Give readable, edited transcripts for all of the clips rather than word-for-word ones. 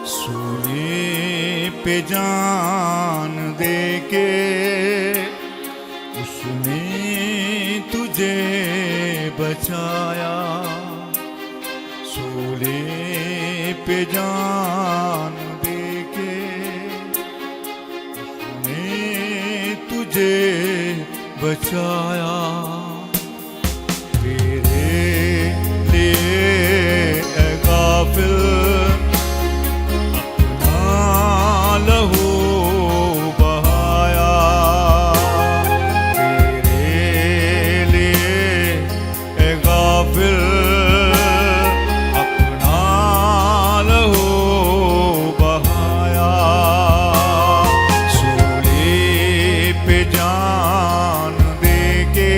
سولی پہ جان دے کے اس نے تجھے بچایا، سولی پہ جان دے کے اس نے تجھے بچایا، تیرے لیے اے غافل اپنا لہو بہایا، تیرے لیے اے غافل اپنا لہو بہایا، سولی پہ جان دے کے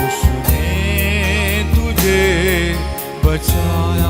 اس نے تجھے بچایا۔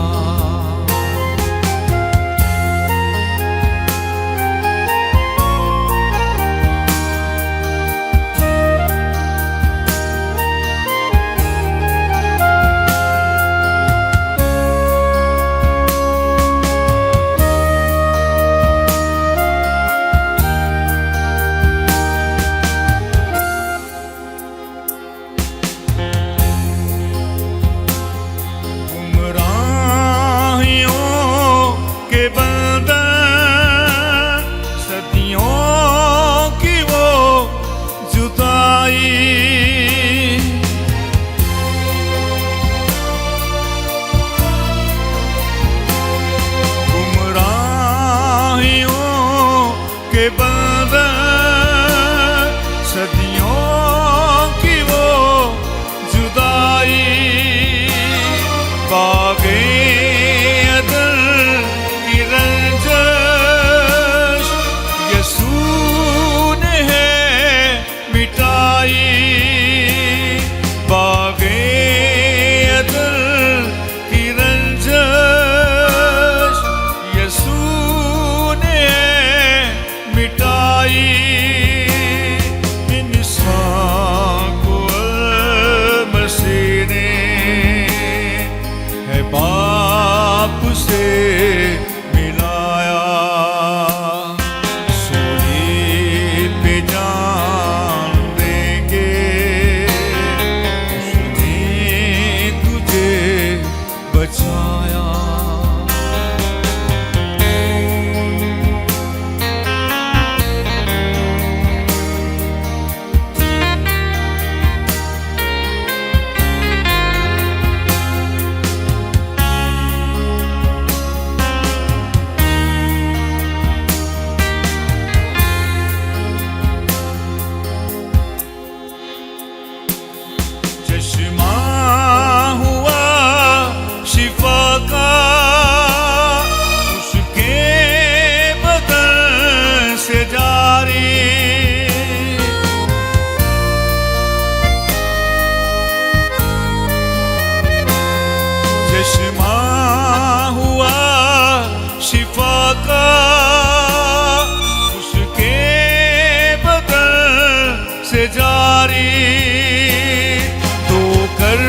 باپ سے ملایا، سولی پہ جان دے کے اس نے تجھے بچایا۔ چشمہ ہوا شفا کا اس کے بدن سے جاری، چشمہ ہوا شفا کا اس کے بدن سے جاری، کر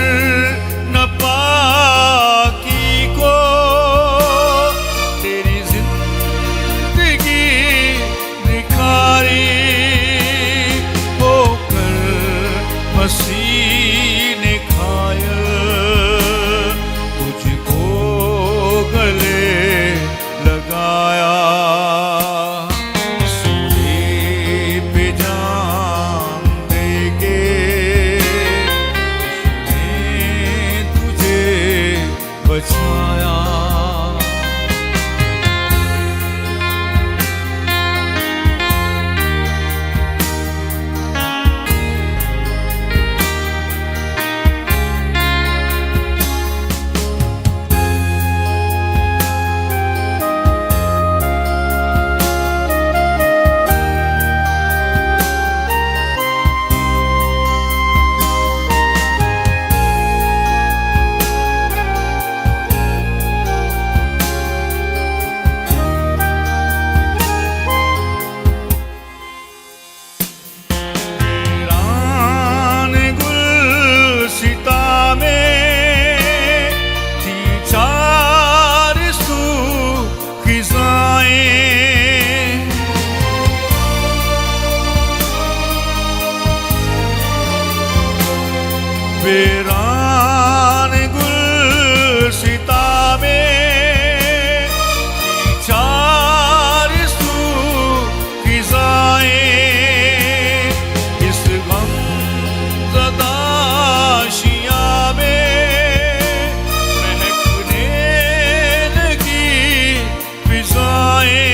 ویران گلشتہ میں چار سو فضائیں اس غم زدہ شیعہ میں مہکنے لگی فضائیں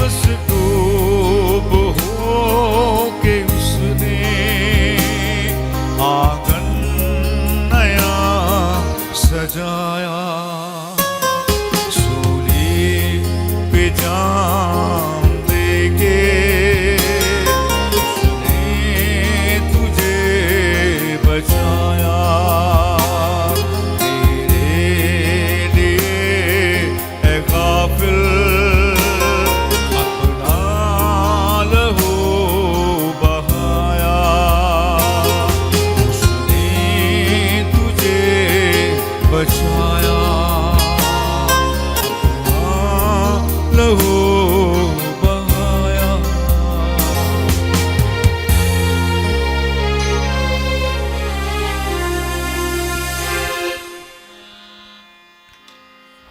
مسکوب ہو کے اس نے آنگن نیا سجایا سولی پہ جام دے کے اس نے تجھے بچایا تیرے لیے اے غافل اپنا لہو بہایا اس نے تجھے بچایا اپنا لہو بہایا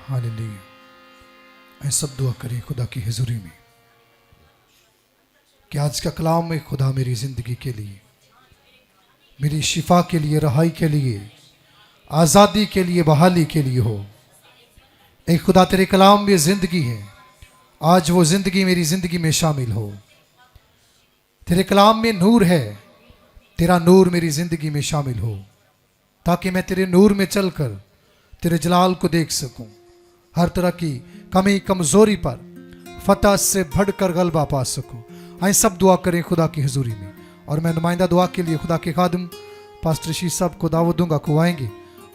ہاللیلویا۔ اے سب دعا کریں خدا کی حضوری میں کہ آج کا کلام میں خدا میری زندگی کے لیے، میری شفا کے لیے، رہائی کے لیے، آزادی کے لیے، بحالی کے لیے ہو۔ اے خدا تیرے کلام میں زندگی ہے، آج وہ زندگی میری زندگی میں شامل ہو۔ تیرے کلام میں نور ہے، تیرا نور میری زندگی میں شامل ہو، تاکہ میں تیرے نور میں چل کر تیرے جلال کو دیکھ سکوں، ہر طرح کی کمی کمزوری پر فتح سے بڑھ کر غلبہ پا سکوں۔ آئیں سب دعا کریں خدا کی حضوری میں، اور میں نمائندہ دعا کے لیے خدا کے خادم پاسٹر رشید صاحب کو دعوت دوں گا کہ وہ آئیں گے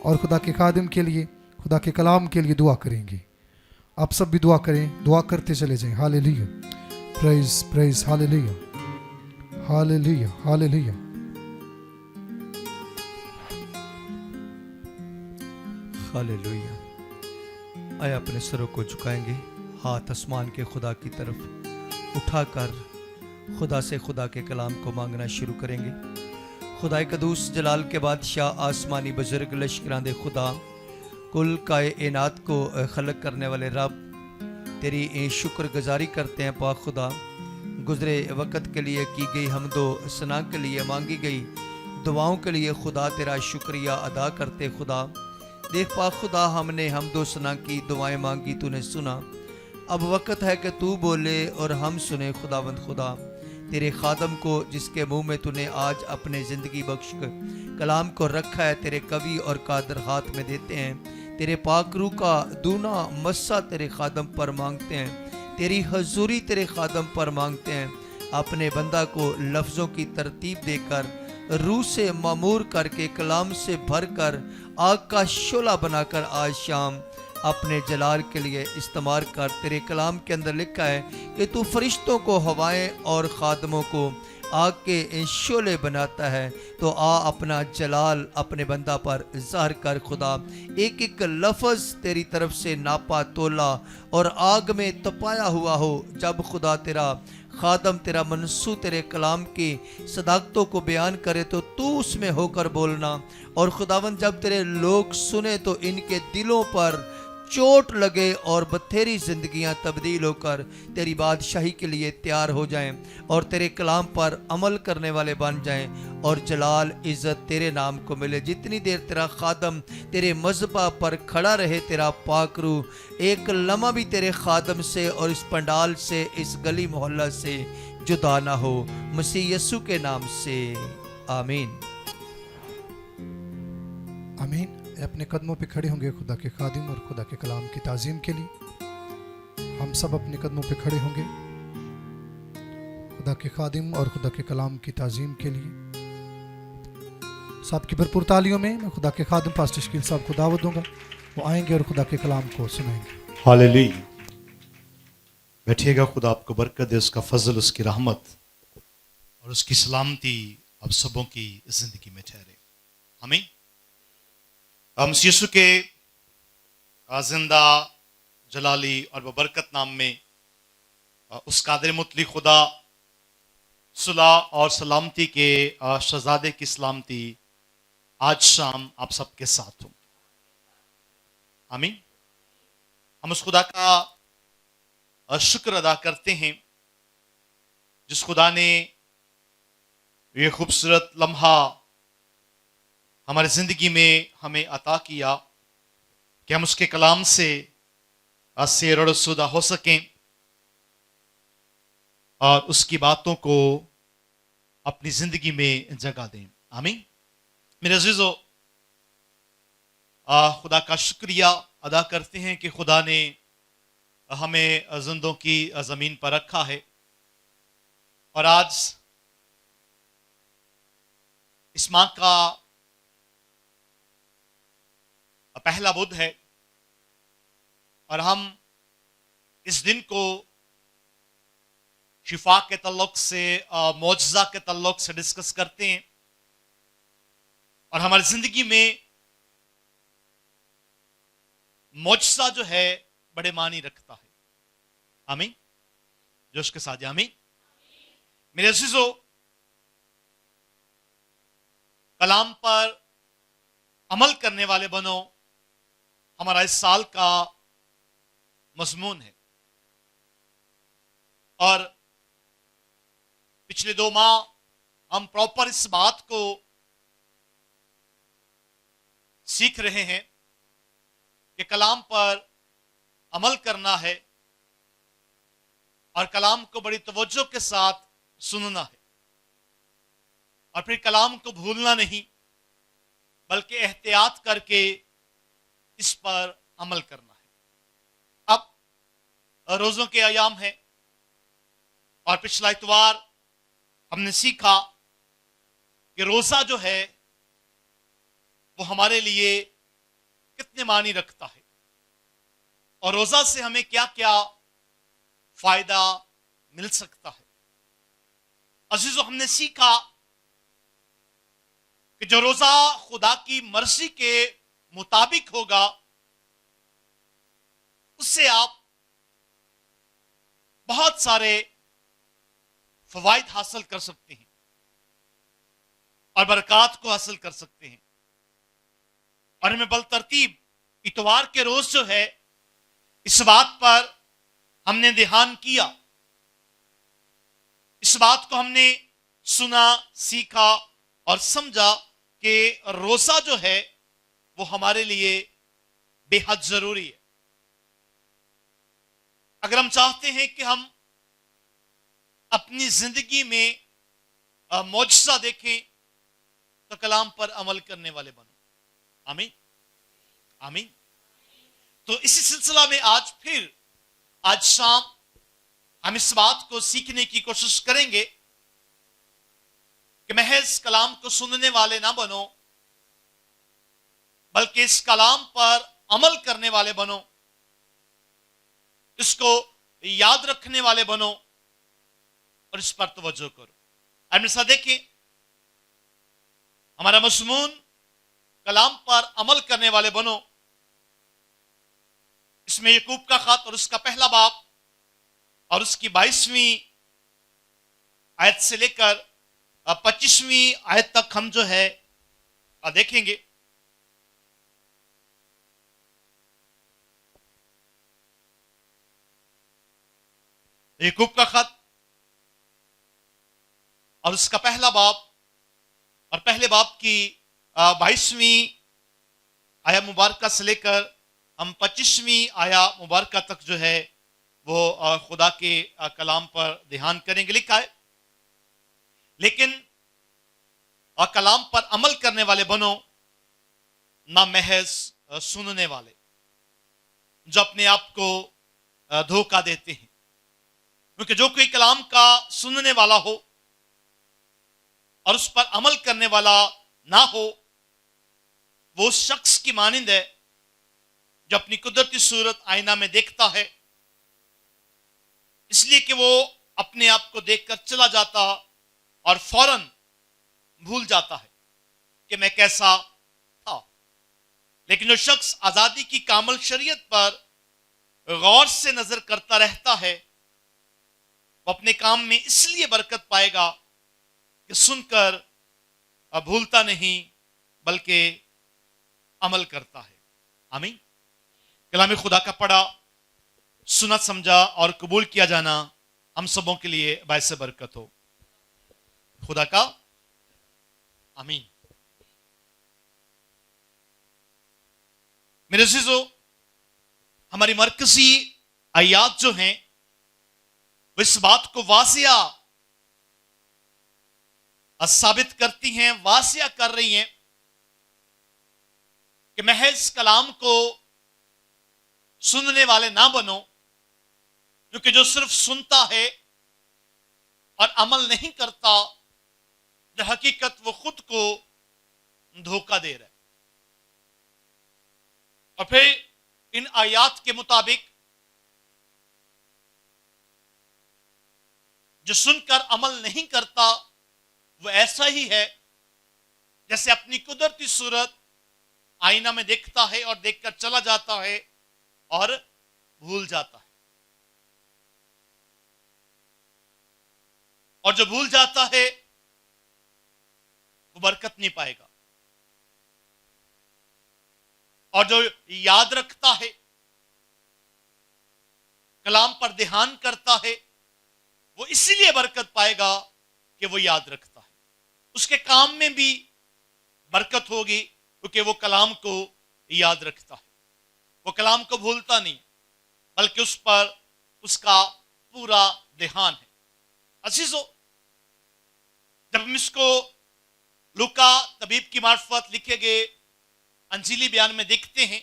اور خدا کے خادم کے لیے، خدا کے کلام کے لیے دعا کریں گے۔ آپ سب بھی دعا کریں، دعا کرتے چلے جائیں۔ ہاللیلویا، پریز پریز، ہاللیلویا ہاللیلویا ہاللیلویا۔ ہاللیلویا۔ آئے اپنے سروں کو جھکائیں گے، ہاتھ آسمان کے خدا کی طرف اٹھا کر خدا سے خدا کے کلام کو مانگنا شروع کریں گے۔ خدا قدوس جلال کے بادشاہ، آسمانی بزرگ، لشکراں دے خدا، کل کائنات کو خلق کرنے والے رب، تیری شکر گزاری کرتے ہیں پاک خدا، گزرے وقت کے لیے کی گئی حمد و ثنا کے لیے، مانگی گئی دعاؤں کے لیے خدا تیرا شکریہ ادا کرتے خدا۔ دیکھ پاک خدا، ہم نے حمد و ثنا کی، دعائیں مانگی، تو نے سنا، اب وقت ہے کہ تو بولے اور ہم سنیں خداوند خدا۔ تیرے خادم کو جس کے منہ میں تو نے آج اپنے زندگی بخش کلام کو رکھا ہے، تیرے قوی اور قادر ہاتھ میں دیتے ہیں، تیرے پاک روح کا دونا مسا تیرے خادم پر مانگتے ہیں، تیری حضوری تیرے خادم پر مانگتے ہیں۔ اپنے بندہ کو لفظوں کی ترتیب دے کر، روح سے معمور کر کے، کلام سے بھر کر، آگ کا شعلہ بنا کر آج شام اپنے جلال کے لیے استعمال کر۔ تیرے کلام کے اندر لکھا ہے کہ تو فرشتوں کو ہوائیں اور خادموں کو آگ کے شعلے بناتا ہے، تو آ اپنا جلال اپنے بندہ پر ظاہر کر خدا۔ ایک ایک لفظ تیری طرف سے ناپا تولا اور آگ میں تپایا ہوا ہو، جب خدا تیرا خادم، تیرا منسو تیرے کلام کی صداقتوں کو بیان کرے تو تو اس میں ہو کر بولنا، اور خداوند جب تیرے لوگ سنے تو ان کے دلوں پر چوٹ لگے اور بتھیری زندگیاں تبدیل ہو کر تیری بادشاہی کے لیے تیار ہو جائیں اور تیرے کلام پر عمل کرنے والے بن جائیں، اور جلال عزت تیرے نام کو ملے۔ جتنی دیر تیرا خادم تیرے مذبح پر کھڑا رہے، تیرا پاک روح ایک لمحہ بھی تیرے خادم سے اور اس پنڈال سے، اس گلی محلہ سے جدا نہ ہو، مسیح یسوع کے نام سے آمین آمین۔ اپنے قدموں پہ کھڑے ہوں گے خدا کے خادم اور خدا کے کلام کی تعظیم کے لیے۔ ہم سب اپنے قدموں پہ کھڑے ہوں گے خدا کے خادم اور خدا کے کلام کی تعظیم کے لیے۔ سب کی بھرپور تالیوں میں میں خدا کے خادم پاسٹر شکیل صاحب کو دعوت دوں گا، وہ آئیں گے اور خدا کے کلام کو سنائیں گے۔ ہاللیلویا۔ بیٹھیے گا، خدا آپ کو برکت دے، اس کا فضل، اس کی رحمت اور اس کی سلامتی آپ سبوں کی زندگی میں ٹھہرے، آمین۔ مسیح یسوع کے زندہ جلالی اور ببرکت نام میں اس قادر مطلق خدا صلح اور سلامتی کے شہزادے کی سلامتی आज शाम आप सबके साथ हूं। आमीन। हम उस खुदा का शुक्र अदा करते हैं जिस खुदा ने ये खूबसूरत लम्हा हमारी जिंदगी में हमें अता किया कि हम उसके कलाम से सैर और सुदा हो सकें और उसकी बातों को अपनी जिंदगी में जगह दें। आमीन। मेरे अजीजों, खुदा का शुक्रिया अदा करते हैं कि खुदा ने हमें जिंदों की जमीन पर रखा है और आज इस माह का पहला बुध है और हम इस दिन को शिफा के तल्लुक से, मौजज़ा के तल्लुक से डिस्कस करते हैं और हमारी जिंदगी में मौजज़ा जो है बड़े मानी रखता है। आमीन। जोश के साथ आमीन। मेरे अजीजों, कलाम पर अमल करने वाले बनो हमारा इस साल का मजमून है और पिछले 2 माह हम प्रॉपर इस बात को सीख रहे हैं कि कलाम पर अमल करना है और कलाम को बड़ी तवज्जो के साथ सुनना है और फिर कलाम को भूलना नहीं बल्कि एहतियात करके इस पर अमल करना है। अब रोजों के अयाम है और पिछला इतवार हमने सीखा कि रोजा जो है वो हमारे लिए कितने मानी रखता है और रोजा से हमें क्या क्या फायदा मिल सकता है। अजीजों, हमने सीखा कि जो रोजा खुदा की मर्जी के मुताबिक होगा उससे आप बहुत सारे फवायद हासिल कर सकते हैं और बरकत को हासिल कर सकते हैं। और हमें बलतरतीब इतवार के रोज जो है इस बात पर हमने ध्यान किया, इस बात को हमने सुना, सीखा और समझा कि रोजा जो है वो हमारे लिए बेहद जरूरी है। अगर हम चाहते हैं कि हम अपनी जिंदगी में मौजज़ा देखें तो कलाम पर अमल करने वाले बनो। आमीन। आमीन। तो इसी सिलसिला में आज शाम हम इस बात को सीखने की कोशिश करेंगे कि महज कलाम को सुनने वाले ना बनो बल्कि इस कलाम पर अमल करने वाले बनो, इसको याद रखने वाले बनो और इस पर तवज्जो करो। अब मेरे साथ देखिए, हमारा मज़मून कलाम पर अमल करने वाले बनो। इसमें याकूब का खत और उसका पहला बाब और उसकी 22वीं आयत से लेकर 25वीं आयत तक हम जो है देखेंगे। याकूब का खत और उसका पहला बाब और पहले बाब की 22वीं आया मुबारका से लेकर हम 25वीं आया मुबारका तक जो है वो खुदा के कलाम पर ध्यान करेंगे। लिखा है, लेकिन कलाम पर अमल करने वाले बनो, ना महज सुनने वाले जो अपने आप को धोखा देते हैं। क्योंकि जो कोई कलाम का सुनने वाला हो और उस पर अमल करने वाला ना हो, वो उस शख्स की मानिंद है जो अपनी कुदरती सूरत आईना में देखता है, इसलिए कि वो अपने आप को देखकर चला जाता और फौरन भूल जाता है कि मैं कैसा था। लेकिन जो शख्स आजादी की कामल शरीयत पर गौर से नजर करता रहता है, वो अपने काम में इसलिए बरकत पाएगा कि सुनकर भूलता नहीं, बल्कि अमल करता है। आमीन। कलाम खुदा का पढ़ा, सुना, समझा और कबूल किया जाना हम सबों के लिए बायस बरकत हो। खुदा का आमीन। मेरे अज़ीज़ों, हमारी मरकजी आयात जो हैं वो इस बात को वासिया साबित करती हैं, वासिया कर रही हैं कि महज कलाम को सुनने वाले ना बनो, क्योंकि जो सिर्फ सुनता है और अमल नहीं करता, जो हकीकत वो खुद को धोखा दे रहा है। और फिर इन आयात के मुताबिक जो सुनकर अमल नहीं करता वो ऐसा ही है जैसे अपनी कुदरती सूरत आईना में देखता है और देखकर चला जाता है और भूल जाता है। और जो भूल जाता है वो बरकत नहीं पाएगा, और जो याद रखता है, कलाम पर ध्यान करता है, वो इसीलिए बरकत पाएगा कि वो याद रखता है। उसके काम में भी बरकत होगी क्योंकि वो कलाम को याद रखता है। वो कलाम को भूलता नहीं, बल्कि उस पर उसका पूरा ध्यान है। अजीजों, जब हम इसको लूका तबीब की मार्फत लिखे गए अंजीली बयान में देखते हैं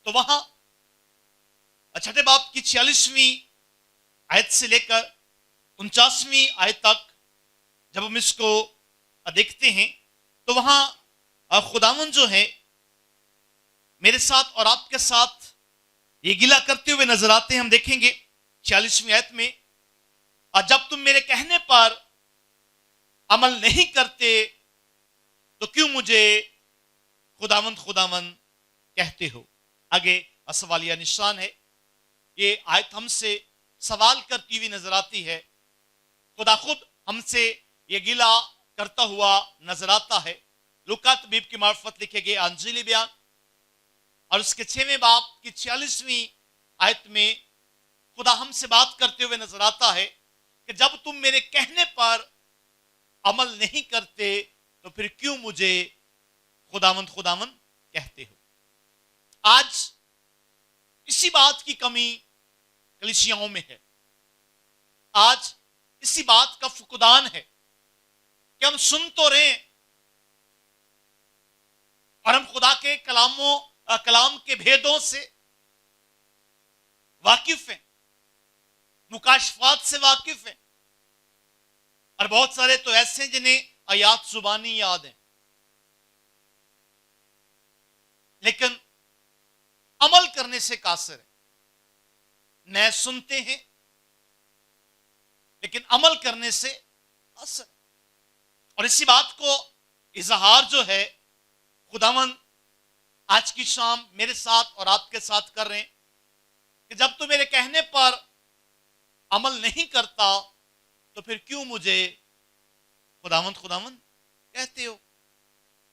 तो वहां छठे बाब की 46वीं आयत से लेकर 49वीं आयत तक जब हम इसको देखते हैं तो वहां खुदावन जो है मेरे साथ और आपके साथ ये गिला करते हुए नजर आते हैं। हम देखेंगे 46वीं आयत में, जब तुम मेरे कहने पर अमल नहीं करते तो क्यों मुझे खुदावंद खुदावंद कहते हो। आगे सवालिया निशान है। ये आयत हमसे सवाल करती हुई नजर आती है। खुदा खुद हमसे ये गिला करता हुआ नजर आता है। लूका तबीब की मार्फत लिखे गए अंजीली बयान और उसके 6वें बाब की 46वीं आयत में खुदा हमसे बात करते हुए नजर आता है कि जब तुम मेरे कहने पर अमल नहीं करते तो फिर क्यों मुझे खुदावंद खुदावंद कहते हो। आज इसी बात की कमी कलीसियाओं में है। आज इसी बात का फुकदान है कि हम सुन तो रहे और हम खुदा के कलाम के भेदों से वाकिफ हैं, मुकाशफात से वाकिफ हैं, और बहुत सारे तो ऐसे हैं जिन्हें आयात जुबानी याद है, लेकिन अमल करने से कासिर है। नए सुनते हैं लेकिन अमल करने से कासिर है। और इसी बात को इजहार जो है खुदावंद आज की शाम मेरे साथ और आपके साथ कर रहे हैं कि जब तू मेरे कहने पर अमल नहीं करता तो फिर क्यों मुझे खुदावंद खुदावंद कहते हो।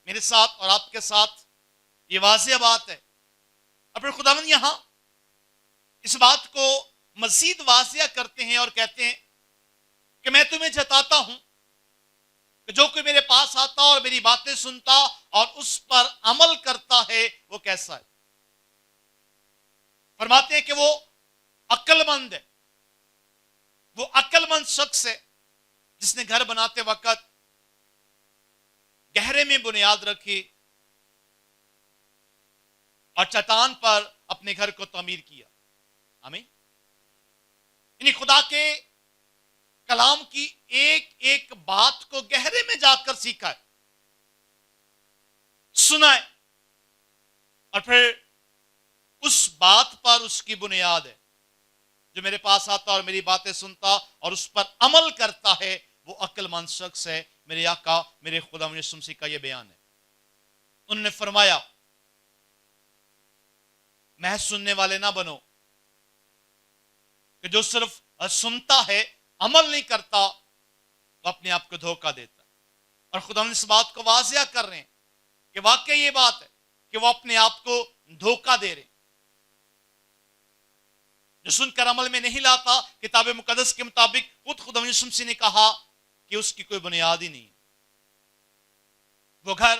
मेरे साथ और आपके साथ ये वाज़ेह बात है। और फिर खुदावंद यहां इस बात को मजीद वाज़ेह करते हैं और कहते हैं कि मैं तुम्हें जताता हूं कि जो कोई मेरे पास आता और मेरी बातें सुनता और उस पर अमल करता है वो कैसा है। फरमाते हैं कि वो अक्लमंद है। वो अक्लमंद शख्स है जिसने घर बनाते वक्त गहरे में बुनियाद रखी और चट्टान पर अपने घर को तामीर किया। आमीन। यानी खुदा के कलाम की एक एक बात को गहरे में जाकर सीखा है, सुना है, और फिर उस बात पर उसकी बुनियाद है। जो मेरे पास आता और मेरी बातें सुनता और उस पर अमल करता है वो अक्लमंद शख्स है। मेरे आका मेरे खुदा यीशु मसीह का यह बयान है। उन्होंने फरमाया महज सुनने वाले ना बनो कि जो सिर्फ सुनता है अमल नहीं करता तो अपने आप को धोखा देता है। और खुदा इस बात को वाज़ेह कर रहे हैं कि वाकई ये बात है कि वो अपने आप को धोखा दे रहे, जो सुनकर अमल में नहीं लाता। किताब मुकद्दस के मुताबिक खुदा यीशु मसीह ने कहा कि उसकी कोई बुनियाद ही नहीं है। वो घर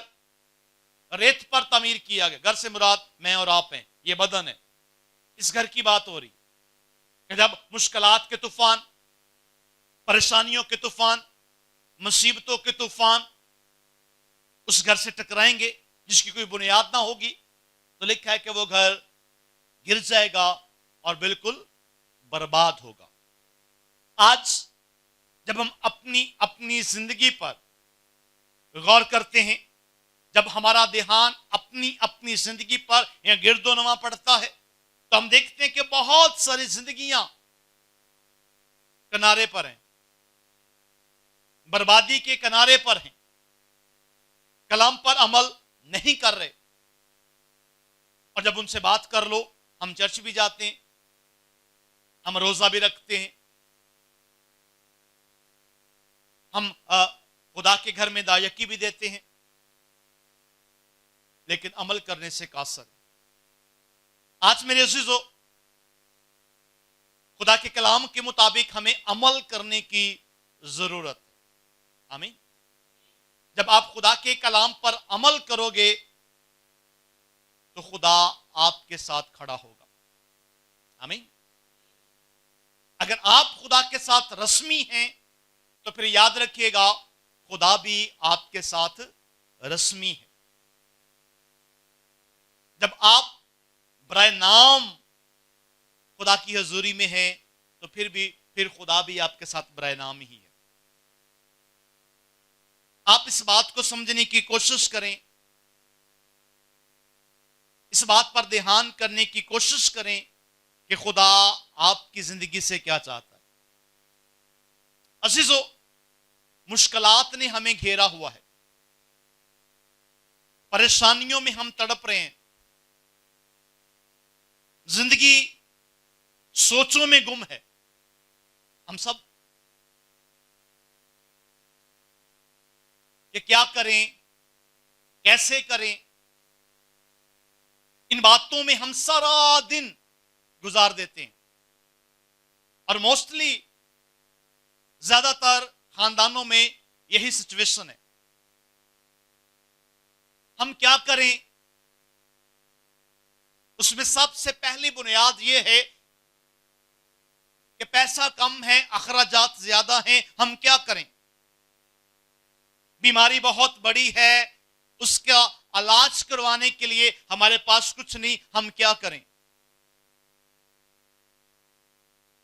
रेत पर तामीर किया गया, घर से मुराद मैं और आप हैं, ये बदन है। इस घर की बात हो रही कि जब मुश्किलात के तूफान, परेशानियों के तूफान, मुसीबतों के तूफान उस घर से टकराएंगे जिसकी कोई बुनियाद ना होगी, तो लिखा है कि वो घर गिर जाएगा और बिल्कुल बर्बाद होगा। आज जब हम अपनी जिंदगी पर गौर करते हैं, जब हमारा ध्यान अपनी जिंदगी पर या गिरदोनवा पड़ता है, तो हम देखते हैं कि बहुत सारी जिंदगियां किनारे पर हैं, बर्बादी के किनारे पर हैं, कलाम पर अमल नहीं कर रहे। और जब उनसे बात कर लो, हम चर्च भी जाते हैं, हम रोजा भी रखते हैं, हम खुदा के घर में दायकी भी देते हैं, लेकिन अमल करने से कासर है। आज मेरे अजीजों, खुदा के कलाम के मुताबिक हमें अमल करने की जरूरत है। आमीन। जब आप खुदा के कलाम पर अमल करोगे तो खुदा आपके साथ खड़ा होगा। आमीन। अगर आप खुदा के साथ रस्मी हैं तो फिर याद रखिएगा खुदा भी आपके साथ रस्मी है। जब आप बराए नाम खुदा की हजूरी में हैं तो फिर खुदा भी आपके साथ बराए नाम ही है। आप इस बात को समझने की कोशिश करें, इस बात पर ध्यान करने की कोशिश करें कि खुदा आपकी जिंदगी से क्या चाहता है। अजीजों, मुश्किलात ने हमें घेरा हुआ है, परेशानियों में हम तड़प रहे हैं, जिंदगी सोचों में गुम है। हम सब कि क्या करें, कैसे करें, इन बातों में हम सारा दिन गुजार देते हैं। और मोस्टली ज्यादातर खानदानों में यही सिचुएशन है। हम क्या करें, उसमें सबसे पहली बुनियाद यह है कि पैसा कम है, अखराजात ज्यादा हैं, हम क्या करें। बीमारी बहुत बड़ी है, उसका इलाज करवाने के लिए हमारे पास कुछ नहीं, हम क्या करें।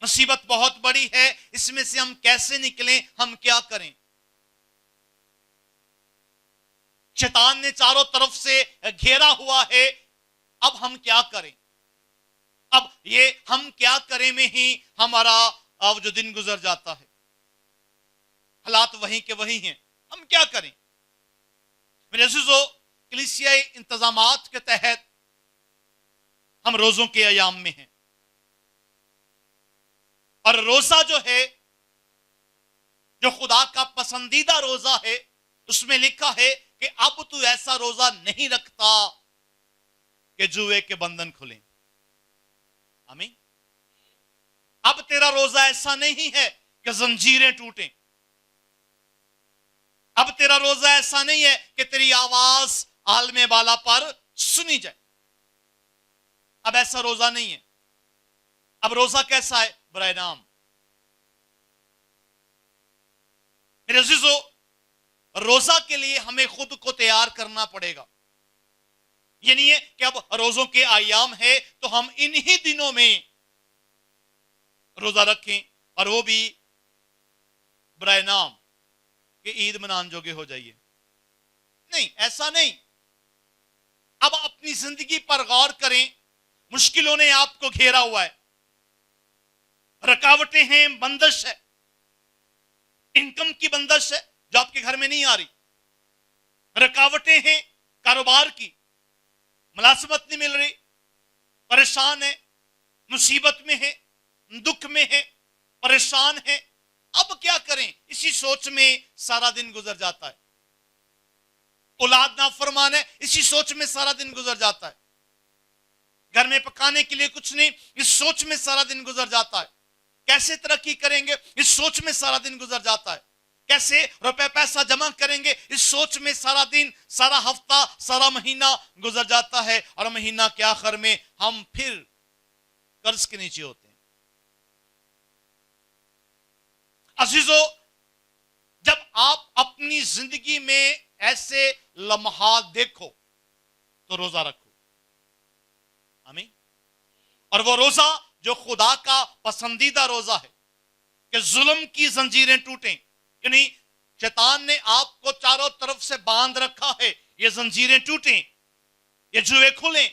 मुसीबत बहुत बड़ी है, इसमें से हम कैसे निकलें, हम क्या करें। शैतान ने चारों तरफ से घेरा हुआ है, अब हम क्या करें। अब ये हम क्या करें में ही हमारा अब जो दिन गुजर जाता है, हालात वहीं के वहीं हैं, हम क्या करें। मेरे अज़ीज़ों, कलीसियाई इंतजामात के तहत हम रोजों के अयाम में हैं, और रोजा जो है, जो खुदा का पसंदीदा रोजा है, उसमें लिखा है कि अब तू ऐसा रोजा नहीं रखता कि जुए के बंधन खुले। आमीन। अब तेरा रोजा ऐसा नहीं है कि जंजीरें टूटें। अब तेरा रोजा ऐसा नहीं है कि तेरी आवाज आलमे वाला पर सुनी जाए। अब ऐसा रोजा नहीं है। अब रोजा कैसा है? बराए नाम। मेरे अज़ीज़ों, रोजा के लिए हमें खुद को तैयार करना पड़ेगा। ये नहीं है कि अब रोजों के आयाम है तो हम इन्हीं दिनों में रोजा रखें और वो भी बराए नाम कि ईद मनाने जोगे हो जाइए। नहीं, ऐसा नहीं। अब अपनी जिंदगी पर गौर करें। मुश्किलों ने आपको घेरा हुआ है, रुकावटें हैं, बंदिश है, इनकम की बंदिश है जो आपके घर में नहीं आ रही, रुकावटें हैं कारोबार की, मुलाजमत नहीं मिल रही, परेशान है, मुसीबत में है, दुख में है, परेशान है। अब क्या करें, इसी सोच में सारा दिन गुजर जाता है। औलाद नाफरमान है, इसी सोच में सारा दिन गुजर जाता है। घर में पकाने के लिए कुछ नहीं, इस सोच में सारा दिन गुजर जाता है। कैसे तरक्की करेंगे, इस सोच में सारा दिन गुजर जाता है। कैसे रुपए पैसा जमा करेंगे, इस सोच में सारा दिन, सारा हफ्ता, सारा महीना गुजर जाता है, और महीना के आखिर में हम फिर कर्ज के नीचे होते हैं। अजीजों, जब आप अपनी जिंदगी में ऐसे लम्हात देखो तो रोजा रखो। आमीन। और वो रोजा जो खुदा का पसंदीदा रोजा है कि जुल्म की जंजीरें टूटें, यानी शैतान ने आपको चारों तरफ से बांध रखा है, ये जंजीरें टूटें, ये जुए खुलें,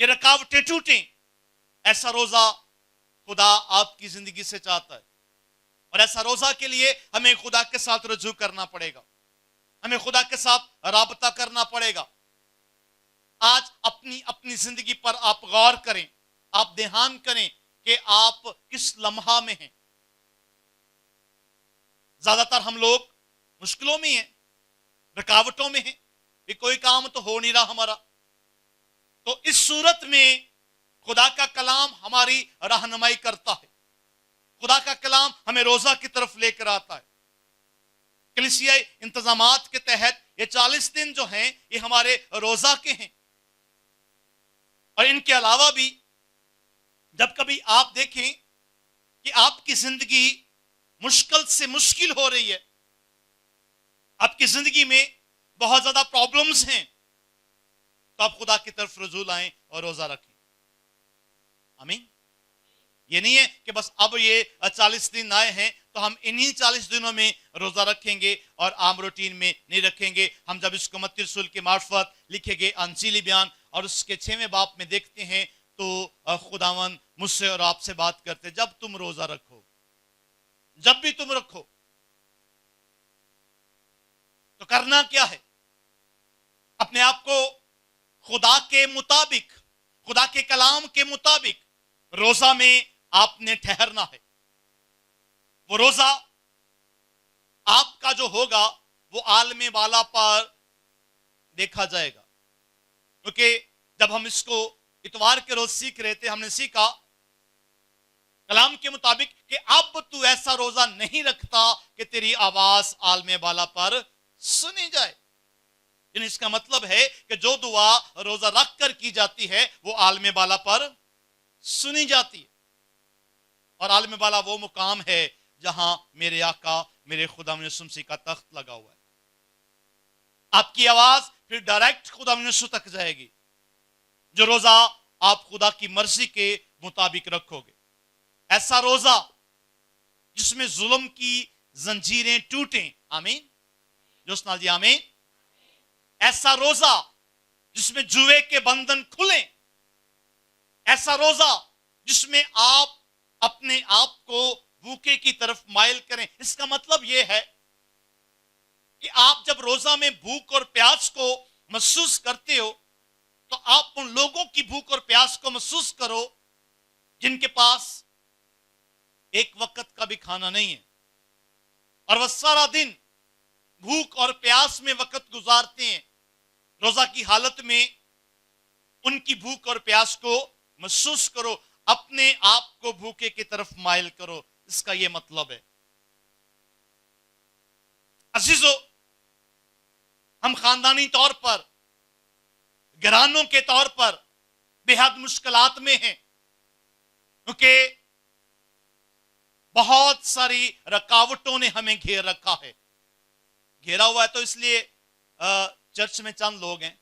ये रुकावटें टूटें। ऐसा रोजा खुदा आपकी जिंदगी से चाहता है। और ऐसा रोजा के लिए हमें खुदा के साथ रुजू करना पड़ेगा, हमें खुदा के साथ राबता करना पड़ेगा। आज अपनी अपनी जिंदगी पर आप गौर करें, आप ध्यान करें कि आप किस लम्हा में हैं। ज्यादातर हम लोग मुश्किलों में हैं, रुकावटों में हैं, कि कोई काम तो हो नहीं रहा हमारा। तो इस सूरत में खुदा का कलाम हमारी रहनुमाई करता है। खुदा का कलाम हमें रोजा की तरफ लेकर आता है। कलीसियाई इंतजामात के तहत ये 40 दिन जो हैं ये हमारे रोजा के हैं। और इनके अलावा भी जब कभी आप देखें कि आपकी जिंदगी मुश्किल से मुश्किल हो रही है, आपकी जिंदगी में बहुत ज्यादा प्रॉब्लम्स हैं, तो आप खुदा की तरफ रुजू लाएं और रोजा रखें। आमीन। ये नहीं है कि बस अब ये 40 दिन आए हैं तो हम इन्हीं 40 दिनों में रोजा रखेंगे और आम रूटीन में नहीं रखेंगे। हम जब इसको मत्ती रसूल के मार्फत लिखे गए अंजीली बयान और उसके 6वें बाब में देखते हैं तो खुदावन मुझसे और आपसे बात करते, जब तुम रोजा रखो, जब भी तुम रखो तो करना क्या है? अपने आप को खुदा के मुताबिक, खुदा के कलाम के मुताबिक रोजा में आपने ठहरना है। वो रोजा आपका जो होगा वो आलमे वाला पर देखा जाएगा। क्योंकि जब हम इसको इतवार के रोज सीख रहे थे, हमने सीखा कलाम के मुताबिक कि अब तू ऐसा रोजा नहीं रखता कि तेरी आवाज आलमे वाला पर सुनी जाए। यानी इसका मतलब है कि जो दुआ रोजा रख कर की जाती है वो आलमे वाला पर सुनी जाती है। और आलमे वाला वो मुकाम है जहां मेरे आका, मेरे खुदा यीशु मसीह का तख्त लगा हुआ है। आपकी आवाज फिर डायरेक्ट खुदा यीशु तक जाएगी, जो रोजा आप खुदा की मर्जी के मुताबिक रखोगे। ऐसा रोजा जिसमें जुल्म की जंजीरें टूटें। आमीन। जोसनाल जी आमीन। ऐसा रोजा जिसमें जुए के बंधन खुलें। ऐसा रोजा जिसमें आप अपने आप को भूखे की तरफ माइल करें। इसका मतलब यह है कि आप जब रोजा में भूख और प्यास को महसूस करते हो तो आप उन लोगों की भूख और प्यास को महसूस करो जिनके पास एक वक्त का भी खाना नहीं है और वह सारा दिन भूख और प्यास में वक्त गुजारते हैं। रोजा की हालत में उनकी भूख और प्यास को महसूस करो, अपने आप को भूखे की तरफ माइल करो। इसका यह मतलब है। अजीजों, हम खानदानी तौर पर, घरानों के तौर पर बेहद मुश्किलात में हैं, क्योंकि बहुत सारी रुकावटों ने हमें घेर रखा है। घेरा हुआ है तो इसलिए चर्च में चंद लोग हैं,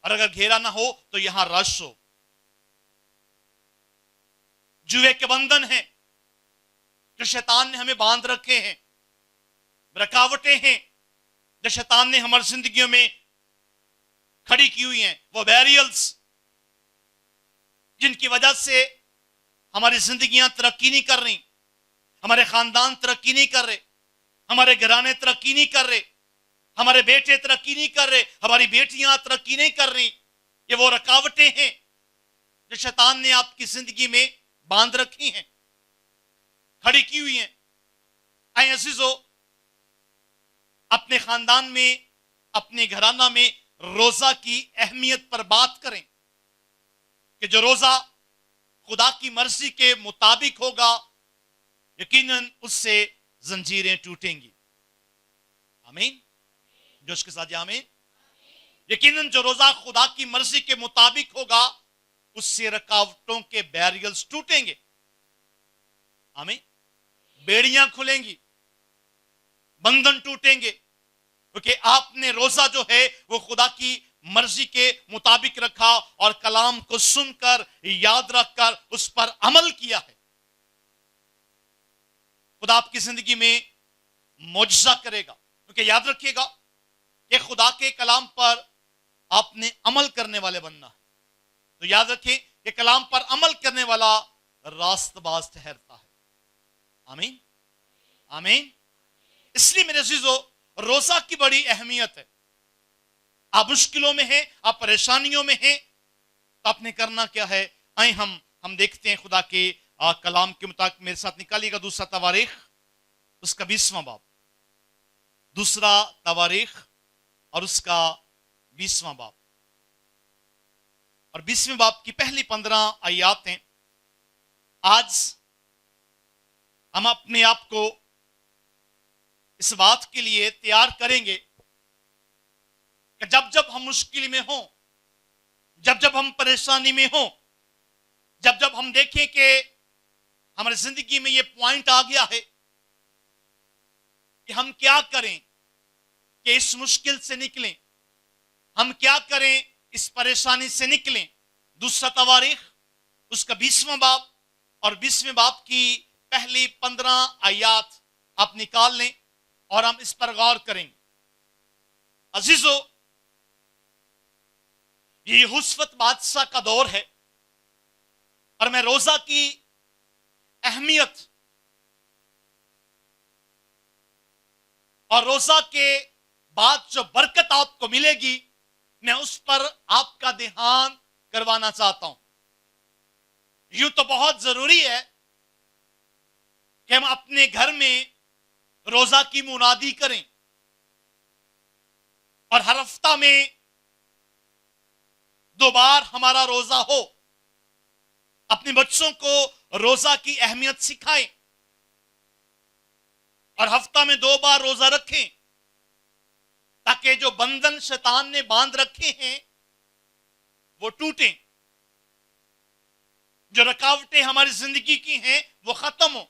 और अगर घेरा ना हो तो यहां रश हो। जुए के बंधन है जो शैतान ने हमें बांध रखे हैं, रुकावटें हैं जो शैतान ने हमारी जिंदगियों में खड़ी की हुई हैं, वो बैरियर्स जिनकी वजह से हमारी जिंदगियां तरक्की नहीं कर रही, हमारे खानदान तरक्की नहीं कर रहे, हमारे घराने तरक्की नहीं कर रहे, हमारे बेटे तरक्की नहीं कर रहे, हमारी बेटियां तरक्की नहीं कर रही। ये वो रुकावटें हैं जो शैतान ने आपकी जिंदगी में बांध रखी हैं, खड़ी की हुई हैं। आए अजीजों, अपने खानदान में, अपने घराना में रोजा की अहमियत पर बात करें कि जो रोजा खुदा की मर्जी के मुताबिक होगा, यकीनन उससे जंजीरें टूटेंगी। आमीन। जो उसके साथ आमीन। यकीनन जो रोजा खुदा की मर्जी के मुताबिक होगा, उससे रुकावटों के बैरियर्स टूटेंगे। आमीन। बेड़ियां खुलेंगी, बंधन टूटेंगे, क्योंकि आपने रोजा जो है वो खुदा की मर्जी के मुताबिक रखा और कलाम को सुनकर, याद रखकर उस पर अमल किया है। खुदा आपकी जिंदगी में मौजज़ा करेगा, क्योंकि याद रखिएगा कि खुदा के कलाम पर आपने अमल करने वाले बनना है। तो याद रखें कि कलाम पर अमल करने वाला रास्तबाज ठहरता है। आमीन, आमीन। इसलिए मेरे अजीजों, रोजा की बड़ी अहमियत है। आप मुश्किलों में हैं, आप परेशानियों में हैं, तो आपने करना क्या है? आए हम देखते हैं खुदा के कलाम के मुताबिक। मेरे साथ निकालिएगा दूसरा तवारीख, उसका 20वां बाब। दूसरा तवारीख और उसका 20वां बाब, और 20वें बाब की पहली 15 आयतें। आज हम अपने आप को इस बात के लिए तैयार करेंगे कि जब जब हम मुश्किल में हों, जब जब हम परेशानी में हों, जब जब हम देखें कि हमारी जिंदगी में ये पॉइंट आ गया है कि हम क्या करें कि इस मुश्किल से निकलें, हम क्या करें इस परेशानी से निकलें। दूसरा तवारीख उसका 20वां बाब और 20वें बाब की पहली 15 आयत आप निकाल लें और हम इस पर गौर करेंगे। अजीजों, ये यहोशफ्त बादशाह का दौर है और मैं रोजा की अहमियत और रोजा के बाद जो बरकत आपको मिलेगी, मैं उस पर आपका ध्यान करवाना चाहता हूं। यूं तो बहुत जरूरी है कि हम अपने घर में रोजा की मुनादी करें और हर हफ्ता में 2 बार हमारा रोजा हो। अपने बच्चों को रोजा की अहमियत सिखाएं और हफ्ता में 2 बार रोजा रखें, ताकि जो बंधन शैतान ने बांध रखे हैं वो टूटें, जो रुकावटें हमारी जिंदगी की हैं वो खत्म हो,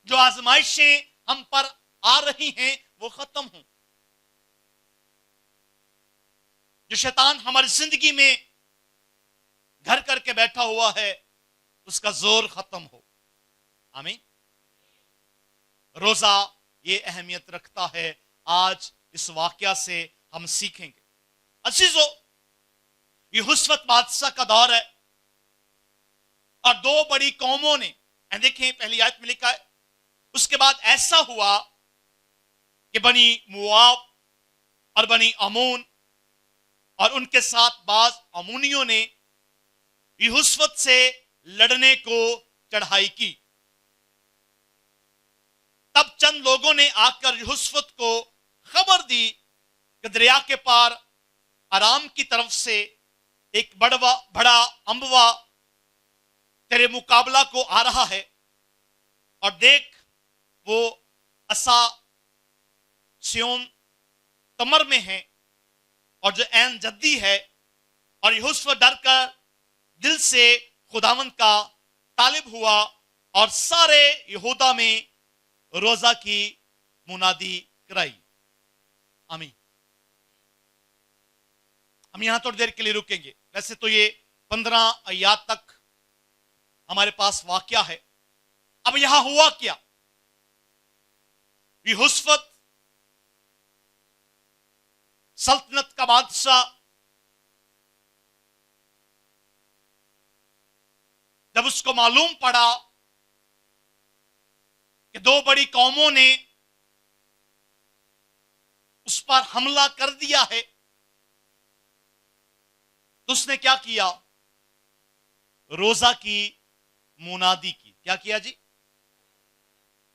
जो आजमाइशें हम पर आ रही हैं वो खत्म हो, जो शैतान हमारी जिंदगी में घर करके बैठा हुआ है उसका जोर खत्म हो। आमीन। रोजा ये अहमियत रखता है। आज इस वाकया से हम सीखेंगे। अजीजों, यहोशफ्त बादशाह का दौर है और 2 बड़ी कौमों ने, देखें पहली आयत में लिखा है, उसके बाद ऐसा हुआ कि बनी मुआब और बनी अमून और उनके साथ बाज अमूनियों ने यहोशफ्त से लड़ने को चढ़ाई की। तब चंद लोगों ने आकर यहोशफ्त को खबर दी कि दरिया के पार अराम की तरफ से एक बड़ा अम्बवा तेरे मुकाबला को आ रहा है, और देख वो असा सियोन तमर में है और जो ऐन जद्दी है। और यहोशफ्त डर कर दिल से खुदावंद का तालिब हुआ और सारे यहूदा में रोजा की मुनादी कराई। आमीन। हम यहां थोड़ी देर के लिए रुकेंगे। वैसे तो ये 15 आयत तक हमारे पास वाकया है। अब यहां हुआ क्या? यहोशफ्त सल्तनत का बादशाह जब उसको मालूम पड़ा कि 2 बड़ी कौमों ने उस पर हमला कर दिया है, तो उसने क्या किया? रोजा की मुनादी की। क्या किया जी?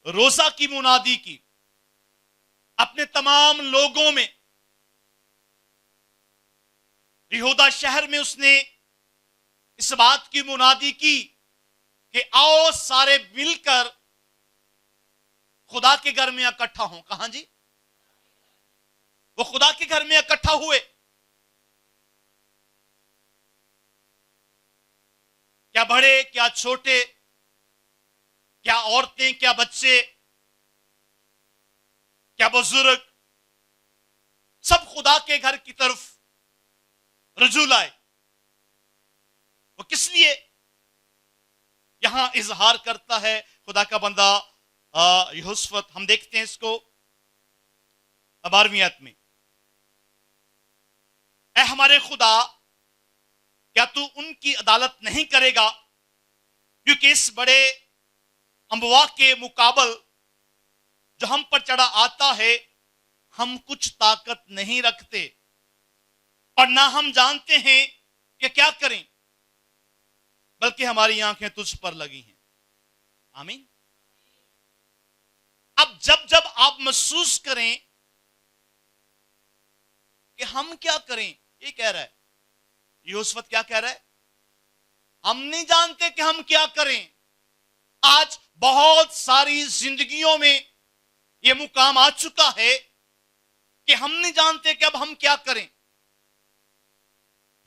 रोजा की मुनादी की। तमाम लोगों में यहूदा शहर में उसने इस बात की मुनादी की कि आओ सारे मिलकर खुदा के घर में इकट्ठा हों। कहां जी? वो खुदा के घर में इकट्ठा हुए। क्या बड़े, क्या छोटे, क्या औरतें, क्या बच्चे, क्या बुजुर्ग, सब खुदा के घर की तरफ रजू लाए। वो किस लिए यहां इजहार करता है खुदा का बंदा यहोशफत? हम देखते हैं इसको 12वीं आयत में। ऐ हमारे खुदा, क्या तू उनकी अदालत नहीं करेगा, क्योंकि इस बड़े अमवा के मुकाबल जो हम पर चढ़ा आता है हम कुछ ताकत नहीं रखते और ना हम जानते हैं कि क्या करें, बल्कि हमारी आंखें तुझ पर लगी हैं। आमीन। अब जब जब आप महसूस करें कि हम क्या करें, ये कह रहा है यहोशफत, क्या कह रहा है? हम नहीं जानते कि हम क्या करें। आज बहुत सारी जिंदगियों में यह मुकाम आ चुका है कि हम नहीं जानते कि अब हम क्या करें।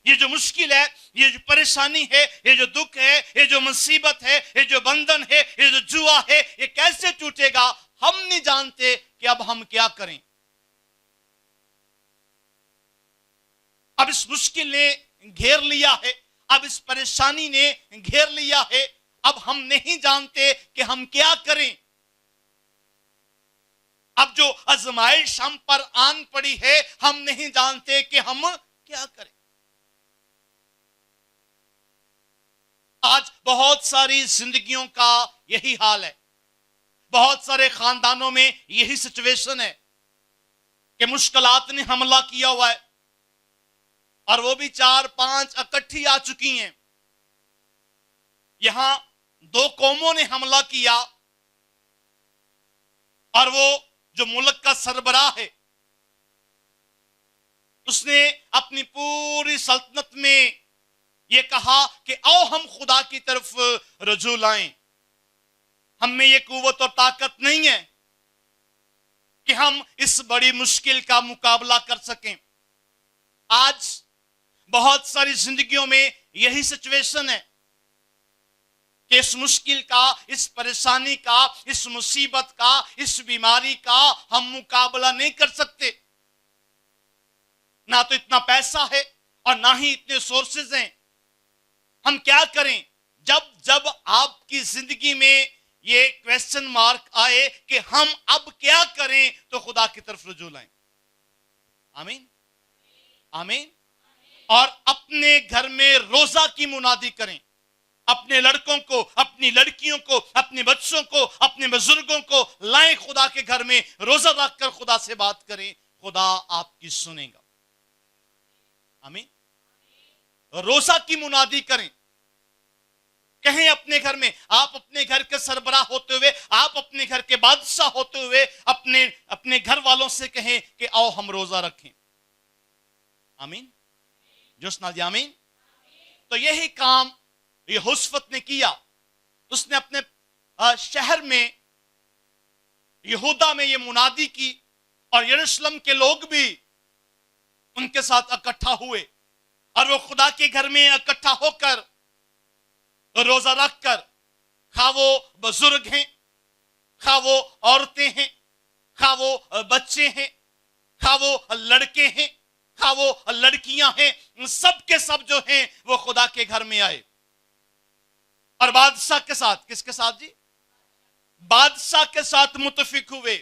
ये जो मुश्किल है, ये जो परेशानी है, ये जो दुख है, ये जो मुसीबत है, ये जो बंधन है, ये जो जुआ है, ये कैसे टूटेगा, हम नहीं जानते कि अब हम क्या करें। अब इस मुश्किल ने घेर लिया है, अब इस परेशानी ने घेर लिया है, अब हम नहीं जानते कि हम क्या करें। अब जो आजमाइश हम पर आन पड़ी है, हम नहीं जानते कि हम क्या करें। आज बहुत सारी जिंदगियों का यही हाल है, बहुत सारे खानदानों में यही सिचुएशन है कि मुश्किलात ने हमला किया हुआ है और वो भी 4-5 इकट्ठी आ चुकी हैं। यहां 2 कौमों ने हमला किया और वो जो मुल्क का सरबराह है उसने अपनी पूरी सल्तनत में ये कहा कि आओ हम खुदा की तरफ रजू लाएं। हम में ये कुव्वत और ताकत नहीं है कि हम इस बड़ी मुश्किल का मुकाबला कर सकें। आज बहुत सारी जिंदगियों में यही सिचुएशन है कि इस मुश्किल का, इस परेशानी का, इस मुसीबत का, इस बीमारी का हम मुकाबला नहीं कर सकते। ना तो इतना पैसा है और ना ही इतने सोर्सेज हैं। हम क्या करें? जब जब आपकी जिंदगी में ये क्वेश्चन मार्क आए कि हम अब क्या करें, तो खुदा की तरफ रुजू लाएं। आमीन, आमीन। और अपने घर में रोजा की मुनादी करें। अपने लड़कों को, अपनी लड़कियों को, अपने बच्चों को, अपने बुजुर्गों को लाएं खुदा के घर में, रोजा रखकर खुदा से बात करें, खुदा आपकी सुनेगा। आमीन। रोजा की मुनादी करें। कहें अपने घर में, आप अपने घर के सरबराह होते हुए, आप अपने घर के बादशाह होते हुए अपने घर वालों से कहें कि आओ हम रोजा रखें। आमीन। जो सुना दिया आमीन। तो यही काम यहोशफत ने किया। उसने अपने शहर में, यहूदा में ये मुनादी की और यरूशलेम के लोग भी उनके साथ इकट्ठा हुए और वो खुदा के घर में इकट्ठा होकर रोजा रखकर, खा वो बुजुर्ग हैं, खा वो औरतें हैं, खा वो बच्चे हैं, खा वो लड़के हैं, खा वो लड़कियां हैं, सब के सब जो हैं वो खुदा के घर में आए और बादशाह के साथ, किसके साथ जी? बादशाह के साथ मुत्तफिक हुए।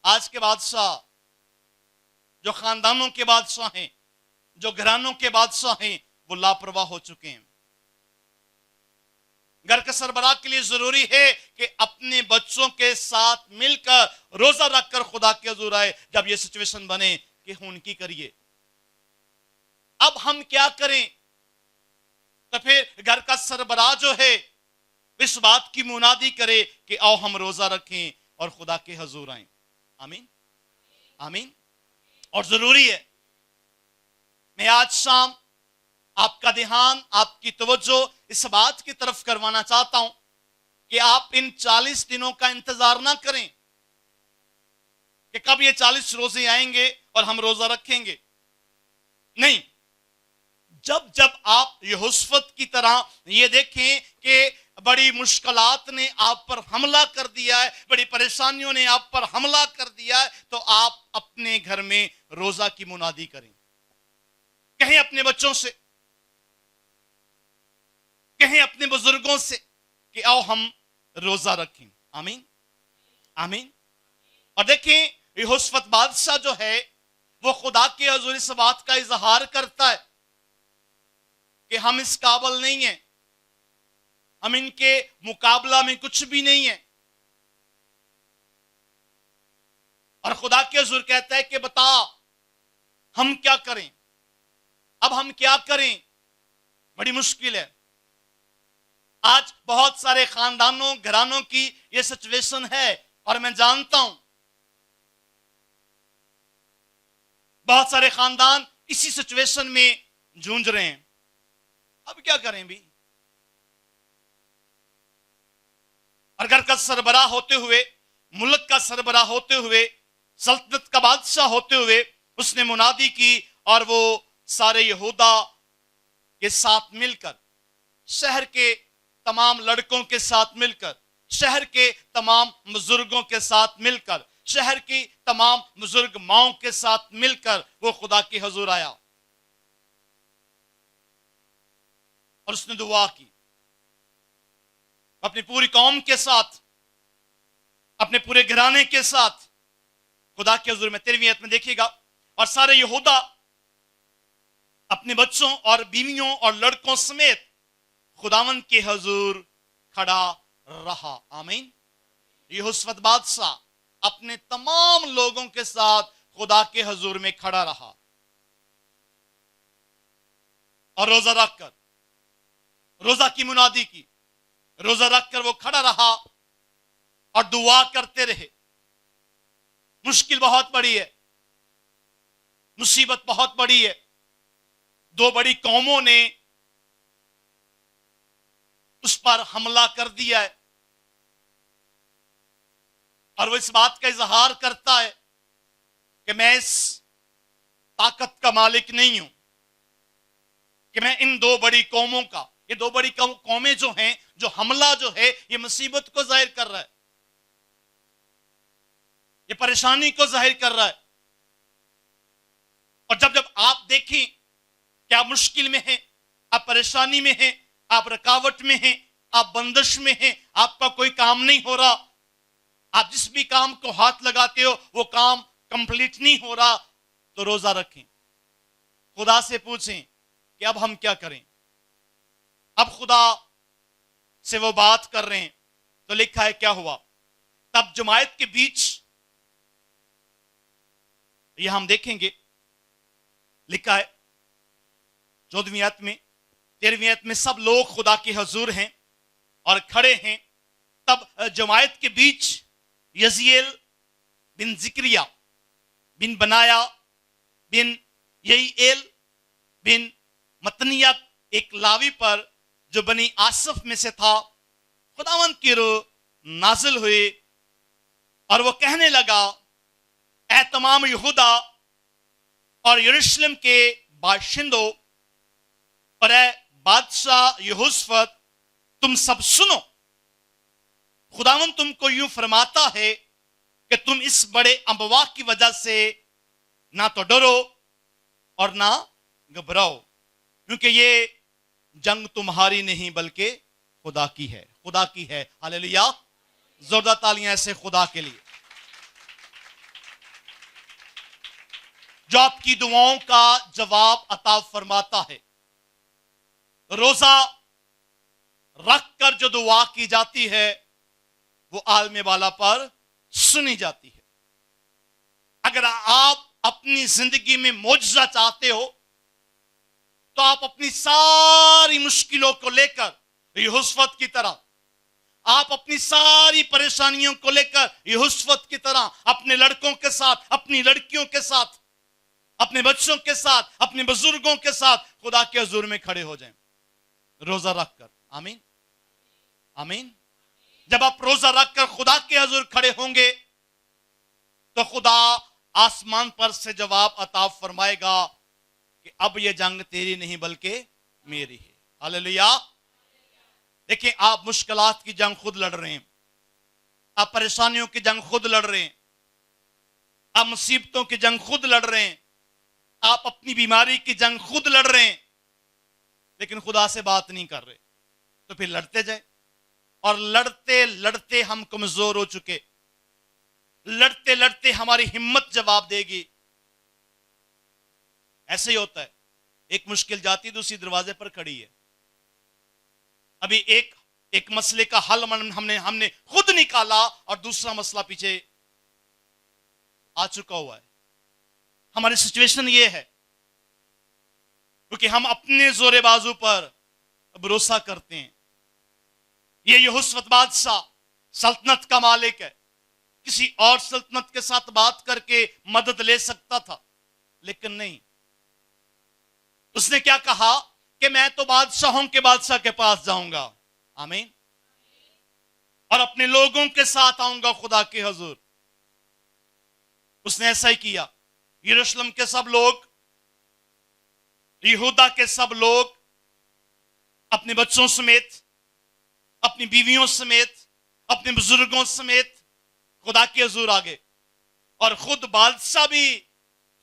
आज के बादशाह जो खानदानों के बादशाह हैं, जो घरानों के बादशाह हैं, वो लापरवाह हो चुके हैं। घर के सरबराह के लिए जरूरी है कि अपने बच्चों के साथ मिलकर रोजा रखकर खुदा के हुजूर आए। जब यह सिचुएशन बने कि उनकी करिए, अब हम क्या करें? तो फिर घर का सरबराह जो है इस बात की मुनादी करे कि आओ हम रोजा रखें और खुदा के हुजूर आए। आमीन। आमीन। और जरूरी है, मैं आज शाम आपका ध्यान, आपकी तवज्जो इस बात की तरफ करवाना चाहता हूं कि आप इन 40 दिनों का इंतजार ना करें कि कब ये 40 रोजे आएंगे और हम रोजा रखेंगे। नहीं, जब जब आप यहोशफत की तरह ये देखें कि बड़ी मुश्किलात ने आप पर हमला कर दिया है, बड़ी परेशानियों ने आप पर हमला कर दिया है, तो आप अपने घर में रोजा की मुनादी करें। कहें अपने बच्चों से, कहें अपने बुजुर्गों से कि आओ हम रोजा रखें। आमीन, आमीन। और देखें, यहोशफत बादशाह जो है वो खुदा के हुजूर इस बात का इजहार करता है कि हम इस काबिल नहीं है, हम इनके मुकाबला में कुछ भी नहीं है। और खुदा के हुजूर कहता है कि बता हम क्या करें, अब हम क्या करें, बड़ी मुश्किल है। आज बहुत सारे खानदानों, घरानों की यह सिचुएशन है और मैं जानता हूं बहुत सारे खानदान इसी सिचुएशन में जूझ रहे हैं। अब क्या करें भी? और घर का सरबराह होते हुए, मुल्क का सरबराह होते हुए, सल्तनत का बादशाह होते हुए उसने मुनादी की और वो सारे यहूदा के साथ मिलकर, शहर के तमाम लड़कों के साथ मिलकर, शहर के तमाम बुजुर्गों के साथ मिलकर, शहर की तमाम बुजुर्ग माओं के साथ मिलकर वो खुदा के हुजूर आया और उसने दुआ की अपनी पूरी कौम के साथ, अपने पूरे घराने के साथ खुदा के हुजूर में। 13वीं आयत में देखिएगा, और सारे यहूदा अपने बच्चों और बीवियों और लड़कों समेत खुदावंद के हुजूर खड़ा रहा। आमीन। यहोशफत बादशाह अपने तमाम लोगों के साथ खुदा के हुजूर में खड़ा रहा और रोजा रखकर, रोजा की मुनादी की, रोजा रखकर वो खड़ा रहा और दुआ करते रहे। मुश्किल बहुत बड़ी है, मुसीबत बहुत बड़ी है। दो बड़ी कौमों ने उस पर हमला कर दिया है और वो इस बात का इजहार करता है कि मैं इस ताकत का मालिक नहीं हूं कि मैं इन दो बड़ी कौमों का, ये दो बड़ी कौमें जो हैं, जो हमला जो है, ये मुसीबत को जाहिर कर रहा है, ये परेशानी को जाहिर कर रहा है। और जब जब आप देखें कि आप मुश्किल में हैं, आप परेशानी में हैं, आप रुकावट में हैं, आप बंदिश में हैं, आपका कोई काम नहीं हो रहा, आप जिस भी काम को हाथ लगाते हो वो काम कंप्लीट नहीं हो रहा, तो रोजा रखें, खुदा से पूछें कि अब हम क्या करें। अब खुदा से वो बात कर रहे हैं, तो लिखा है क्या हुआ। तब जमायत के बीच, यह हम देखेंगे, लिखा है 14वीं आयत में, 13वीं आयत में, सब लोग खुदा के हुजूर हैं और खड़े हैं। तब जमायत के बीच यजीएल बिन जिक्रिया बिन बनाया बिन यहीएल बिन मतनिया एक लावी पर जो बनी आसफ में से था, खुदावंद की रूह नाजिल हुई और वो कहने लगा, ऐ तमाम यहूदा और यरूशलेम के बाशिंदों और ऐ बादशाह यहोशफत, तुम सब सुनो। खुदावंद तुमको यूं फरमाता है कि तुम इस बड़े अमवा की वजह से ना तो डरो और ना घबराओ, क्योंकि ये जंग तुम्हारी नहीं बल्कि खुदा की है, खुदा की है। हालेलुया, जोरदार तालियां ऐसे खुदा के लिए जो आपकी दुआओं का जवाब अता फरमाता है। रोजा रख कर जो दुआ की जाती है वो आलमे वाला पर सुनी जाती है। अगर आप अपनी जिंदगी में मौजज़ा चाहते हो तो आप अपनी सारी मुश्किलों को लेकर यहोशफत की तरह आप अपनी सारी परेशानियों को लेकर यहोशुआ की तरह अपने लड़कों के साथ, अपनी लड़कियों के साथ, अपने बच्चों के साथ, अपने बुजुर्गों के साथ खुदा के हुजूर में खड़े हो जाएं, रोजा रखकर। आमीन, आमीन। जब आप रोजा रखकर खुदा के हुजूर खड़े होंगे तो खुदा आसमान पर से जवाब अता फरमाएगा कि अब यह जंग तेरी नहीं बल्कि मेरी है। हालेलुया। देखिए, आप मुश्किलात की जंग खुद लड़ रहे हैं, आप परेशानियों की जंग खुद लड़ रहे हैं, आप मुसीबतों की जंग खुद लड़ रहे हैं, आप अपनी बीमारी की जंग खुद लड़ रहे हैं, लेकिन खुदा से बात नहीं कर रहे। तो फिर लड़ते जाए, और लड़ते लड़ते हम कमजोर हो चुके, लड़ते लड़ते हमारी हिम्मत जवाब देगी। ऐसे ही होता है, एक मुश्किल जाती दूसरी दरवाजे पर खड़ी है। अभी एक मसले का हल हमने खुद निकाला और दूसरा मसला पीछे आ चुका हुआ है। हमारी सिचुएशन ये है क्योंकि हम अपने जोरे बाजू पर भरोसा करते हैं। ये यहोशुआ बादशाह सल्तनत का मालिक है, किसी और सल्तनत के साथ बात करके मदद ले सकता था, लेकिन नहीं। उसने क्या कहा कि मैं तो बादशाहों के बादशाह के पास जाऊंगा, आमीन, और अपने लोगों के साथ आऊंगा खुदा के हुजूर। उसने ऐसा ही किया। यरूशलेम के सब लोग, यहूदा के सब लोग अपने बच्चों समेत, अपनी बीवियों समेत, अपने बुजुर्गों समेत खुदा के हुजूर आ गए, और खुद बादशाह भी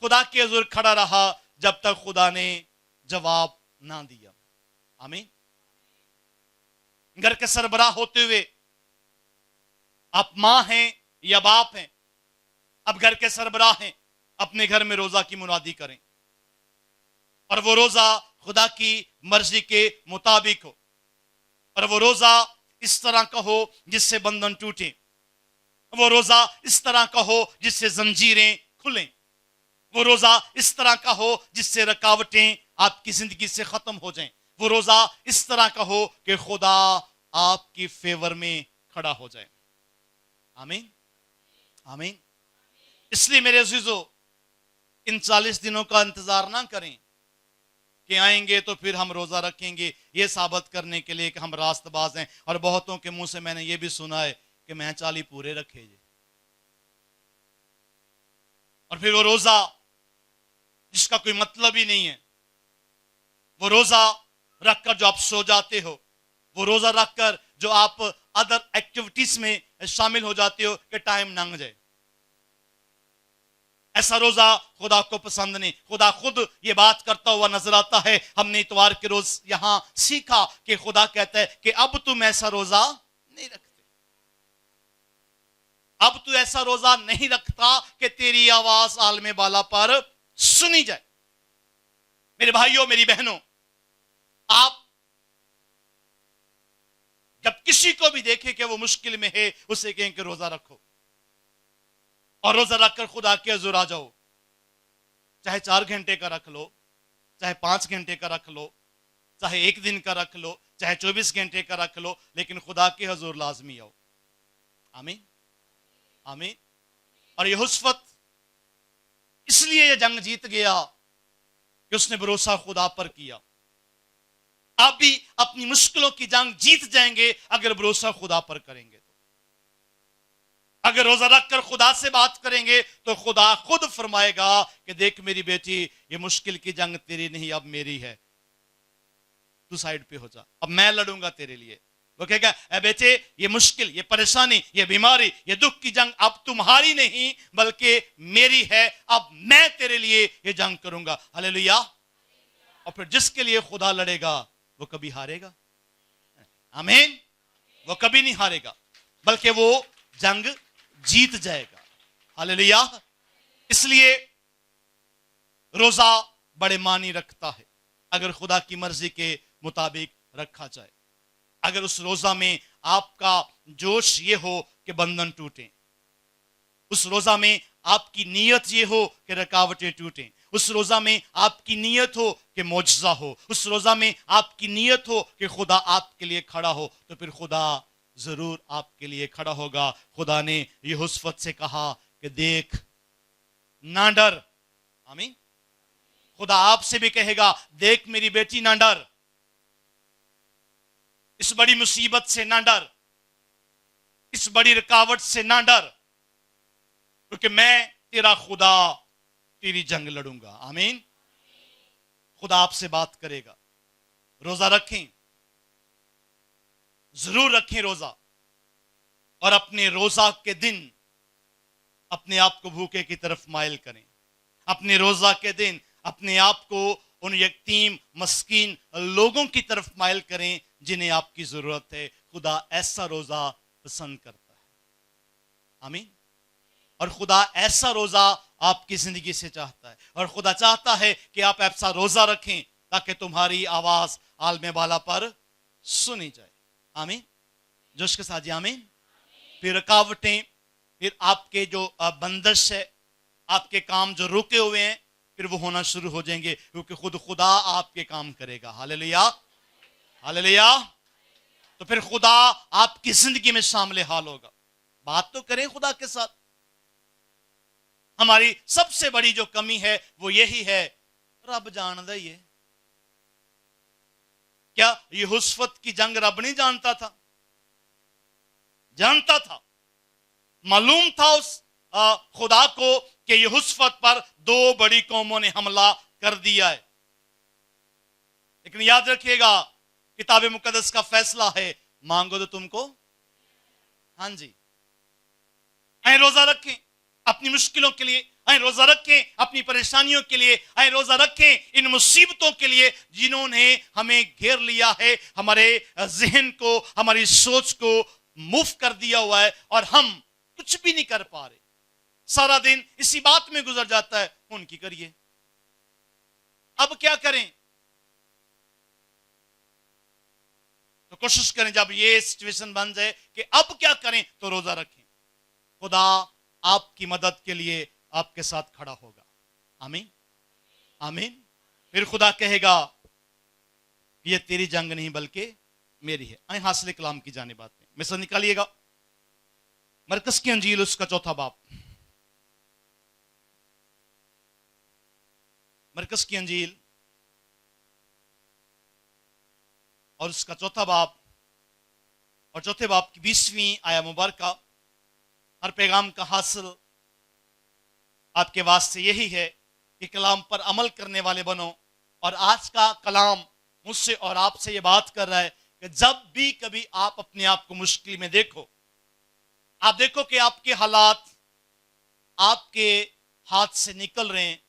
खुदा के हुजूर खड़ा रहा जब तक खुदा ने जवाब ना दिया। आमीन। घर के सरबराह होते हुए, आप मां हैं या बाप हैं, अब घर के सरबराह हैं, अपने घर में रोजा की मुनादी करें, और वो रोजा खुदा की मर्जी के मुताबिक हो, और वो रोजा इस तरह का हो जिससे बंधन टूटे, वो रोजा इस तरह का हो जिससे जंजीरें खुलें, वो रोजा इस तरह का हो जिससे रुकावटें आपकी जिंदगी से खत्म हो जाएं, वो रोजा इस तरह का हो कि खुदा आपकी फेवर में खड़ा हो जाए। आमीन, आमीन। इसलिए मेरे अजीजों, इन 40 दिनों का इंतजार ना करें कि आएंगे तो फिर हम रोजा रखेंगे, ये साबित करने के लिए कि हम रास्तबाज हैं। और बहुतों के मुंह से मैंने ये भी सुना है कि मैं 40 पूरे रखे जी, और फिर वो रोजा जिसका कोई मतलब ही नहीं है, वो रोजा रखकर जो आप सो जाते हो, वो रोजा रखकर जो आप अदर एक्टिविटीज में शामिल हो जाते हो कि टाइम लंघ जाए, ऐसा रोजा खुदा को पसंद नहीं। खुदा खुद ये बात करता हुआ नजर आता है। हमने इतवार के रोज यहां सीखा कि खुदा कहता है कि अब तुम ऐसा रोजा नहीं रखते, अब तू ऐसा रोजा नहीं रखता कि तेरी आवाज आलमे बाला पर सुनी जाए। मेरे भाइयों, मेरी बहनों, आप जब किसी को भी देखें कि वो मुश्किल में है, उसे कहें कि रोजा रखो, और रोजा रखकर खुदा के हुजूर आ जाओ। चाहे 4 घंटे का रख लो, चाहे 5 घंटे का रख लो, चाहे 1 दिन का रख लो, चाहे 24 घंटे का रख लो, लेकिन खुदा के हुजूर लाजमी आओ। आमीन, आमीन। और यहोशुआ इसलिए यह जंग जीत गया कि उसने भरोसा खुदा पर किया। आप भी अपनी मुश्किलों की जंग जीत जाएंगे अगर भरोसा खुदा पर करेंगे। तो अगर रोजा रखकर खुदा से बात करेंगे तो खुदा खुद फरमाएगा कि देख मेरी बेटी, ये मुश्किल की जंग तेरी नहीं, अब मेरी है, तू साइड पे हो जा, अब मैं लड़ूंगा तेरे लिए। वो कहेगा, ए बेटे, ये मुश्किल, ये परेशानी, ये बीमारी, ये दुख की जंग अब तुम्हारी नहीं बल्कि मेरी है, अब मैं तेरे लिए ये जंग करूंगा। हालेलुया। और फिर जिसके लिए खुदा लड़ेगा वो कभी हारेगा? आमीन। वो कभी नहीं हारेगा, बल्कि वो जंग जीत जाएगा। हालेलुया। इसलिए रोजा बड़े मानी रखता है अगर खुदा की मर्जी के मुताबिक रखा जाए। अगर उस रोजा में आपका जोश ये हो कि बंधन टूटे, उस रोजा में आपकी नीयत ये हो कि रुकावटें टूटें, उस रोजा में आपकी नीयत हो कि मौजज़ा हो, उस रोजा में आपकी नीयत हो कि खुदा आपके लिए खड़ा हो, तो फिर खुदा जरूर आपके लिए खड़ा होगा। खुदा ने यहोशफत से कहा कि देख, ना डर। आमीन। खुदा आपसे भी कहेगा, देख मेरी बेटी, ना डर, इस बड़ी मुसीबत से ना डर, इस बड़ी रुकावट से ना डर, क्योंकि मैं तेरा खुदा तेरी जंग लड़ूंगा। आमीन। खुदा आपसे बात करेगा। रोजा रखें, जरूर रखें रोजा, और अपने रोजा के दिन अपने आप को भूखे की तरफ माइल करें। अपने रोजा के दिन अपने आप को उन यतीम मस्कीन लोगों की तरफ माइल करें जिन्हें आपकी जरूरत है। खुदा ऐसा रोजा पसंद करता है। आमीन। और खुदा ऐसा रोजा आपकी जिंदगी से चाहता है, और खुदा चाहता है कि आप ऐसा रोजा रखें ताकि तुम्हारी आवाज आलमे बाला पर सुनी जाए। आमीन। जोश के साथ जी आमीन। फिर रुकावटें, फिर आपके जो बंदिश है, आपके काम जो रुके हुए हैं, फिर वो होना शुरू हो जाएंगे, क्योंकि खुद खुदा आपके काम करेगा। Hallelujah, hallelujah. तो फिर खुदा आपकी जिंदगी में शामिल हाल होगा। बात तो करें खुदा के साथ। हमारी सबसे बड़ी जो कमी है वो यही है, रब जानदा ही है। क्या यहोशफत की जंग रब नहीं जानता था? जानता था। मालूम था उस खुदा को कि यहोशफत पर दो बड़ी कौमों ने हमला कर दिया है। लेकिन याद रखिएगा, किताब मुकद्दस का फैसला है, मांगो तो तुमको। हाँ जी। ऐ रोजा रखें अपनी मुश्किलों के लिए, ऐ रोजा रखें अपनी परेशानियों के लिए, ऐ रोजा रखें इन मुसीबतों के लिए जिन्होंने हमें घेर लिया है, हमारे जहन को, हमारी सोच को मूव कर दिया हुआ है, और हम कुछ भी नहीं कर पा रहे। सारा दिन इसी बात में गुजर जाता है, उनकी करिए, अब क्या करें? तो कोशिश करें जब ये सिचुएशन बन जाए कि अब क्या करें, तो रोजा रखें। खुदा आपकी मदद के लिए आपके साथ खड़ा होगा। आमीन, आमीन। फिर खुदा कहेगा, ये तेरी जंग नहीं बल्कि मेरी है। आए हासिल कलाम की जाने बात में मिसल निकालिएगा। मरकस की अंजील उसका चौथा बाब, मरकस की अंजील और उसका चौथा बाब और चौथे बाब की 20वीं आया मुबारका। हर पैगाम का हासिल आपके वास्ते यही है कि कलाम पर अमल करने वाले बनो। और आज का कलाम मुझसे और आपसे ये बात कर रहा है कि जब भी कभी आप अपने आप को मुश्किल में देखो, आप देखो कि आपके हालात आपके हाथ से निकल रहे हैं,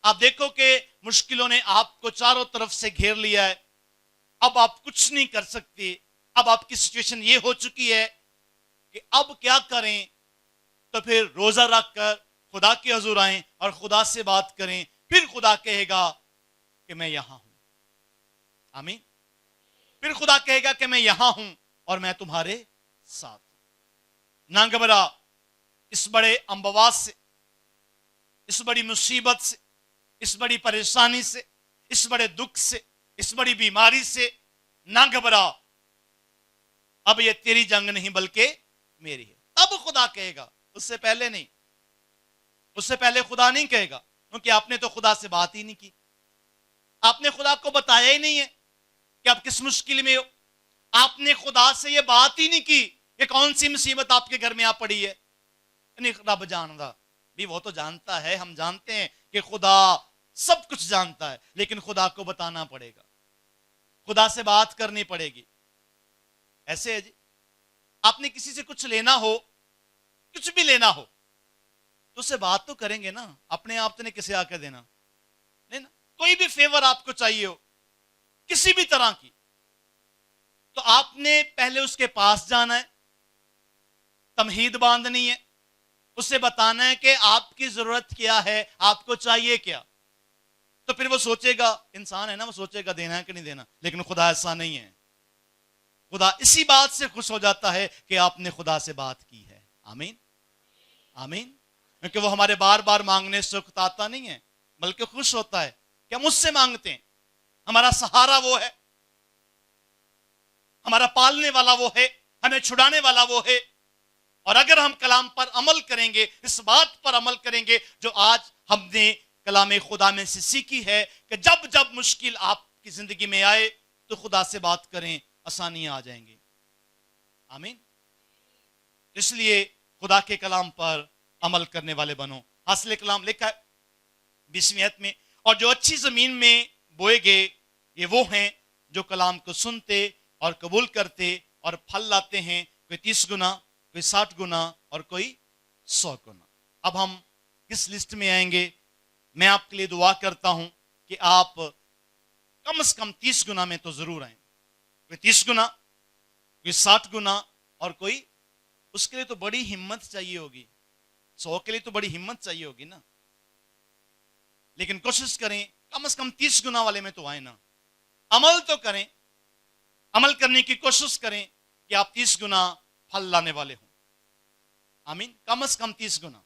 आप देखो कि मुश्किलों ने आपको चारों तरफ से घेर लिया है, अब आप कुछ नहीं कर सकते, अब आपकी सिचुएशन ये हो चुकी है कि अब क्या करें, तो फिर रोजा रख कर खुदा के हुजूर आएं और खुदा से बात करें। फिर खुदा कहेगा कि मैं यहां हूं। आमीन। फिर खुदा कहेगा कि मैं यहां हूं और मैं तुम्हारे साथ हूं। ना घबरा, इस बड़े अम्बवास से, इस बड़ी मुसीबत से, इस बड़ी परेशानी से, इस बड़े दुख से, इस बड़ी बीमारी से ना घबरा। अब ये तेरी जंग नहीं बल्कि मेरी है। अब खुदा कहेगा, उससे पहले नहीं। उससे पहले खुदा नहीं कहेगा, क्योंकि आपने तो खुदा से बात ही नहीं की। आपने खुदा को बताया ही नहीं है कि आप किस मुश्किल में हो। आपने खुदा से ये बात ही नहीं की कि कौन सी मुसीबत आपके घर में आ पड़ी है। नहीं, रब जानदा भी, वो तो जानता है, हम जानते हैं कि खुदा सब कुछ जानता है, लेकिन खुदा को बताना पड़ेगा, खुदा से बात करनी पड़ेगी। ऐसे है जी, आपने किसी से कुछ लेना हो, कुछ भी लेना हो, तो उससे बात तो करेंगे ना। अपने आप तो नहीं किसे आकर देना, नहीं ना। कोई भी फेवर आपको चाहिए हो किसी भी तरह की, तो आपने पहले उसके पास जाना है, तमहीद बांधनी है, उससे बताना है कि आपकी जरूरत क्या है, आपको चाहिए क्या। तो फिर वो सोचेगा, इंसान है ना, वो सोचेगा देना है कि नहीं देना। लेकिन खुदा ऐसा नहीं है। खुदा इसी बात से खुश हो जाता है कि आपने खुदा से बात की है। आमीन, आमीन। क्योंकि वो हमारे बार बार मांगने से उकताता नहीं है, बल्कि खुश होता है कि हम उससे मांगते हैं। हमारा सहारा वो है, हमारा पालने वाला वो है, हमें छुड़ाने वाला वो है। और अगर हम कलाम पर अमल करेंगे, इस बात पर अमल करेंगे जो आज हमने कलाम खुदा में से सीखी है कि जब जब मुश्किल आपकी जिंदगी में आए तो खुदा से बात करें, आसानियां आ जाएंगी। आमीन। इसलिए खुदा के कलाम पर अमल करने वाले बनो। हासिल कलाम लिखा है 20वीं आयत में, और जो अच्छी जमीन में बोए गए ये वो हैं जो कलाम को सुनते और कबूल करते और फल लाते हैं, कोई 30 गुना, कोई 60 गुना और कोई 100 गुना। अब हम किस लिस्ट में आएंगे? मैं आपके लिए दुआ करता हूं कि आप कम से कम 30 गुना में तो जरूर आए। कोई 30 गुना, कोई 60 गुना और कोई, उसके लिए तो बड़ी हिम्मत चाहिए होगी। 100 के लिए तो बड़ी हिम्मत चाहिए होगी ना, लेकिन कोशिश करें कम से कम 30 गुना वाले में तो आए ना। अमल तो करें, अमल करने की कोशिश करें कि आप 30 गुना फल लाने वाले हों। आमीन। कम से कम 30 गुना।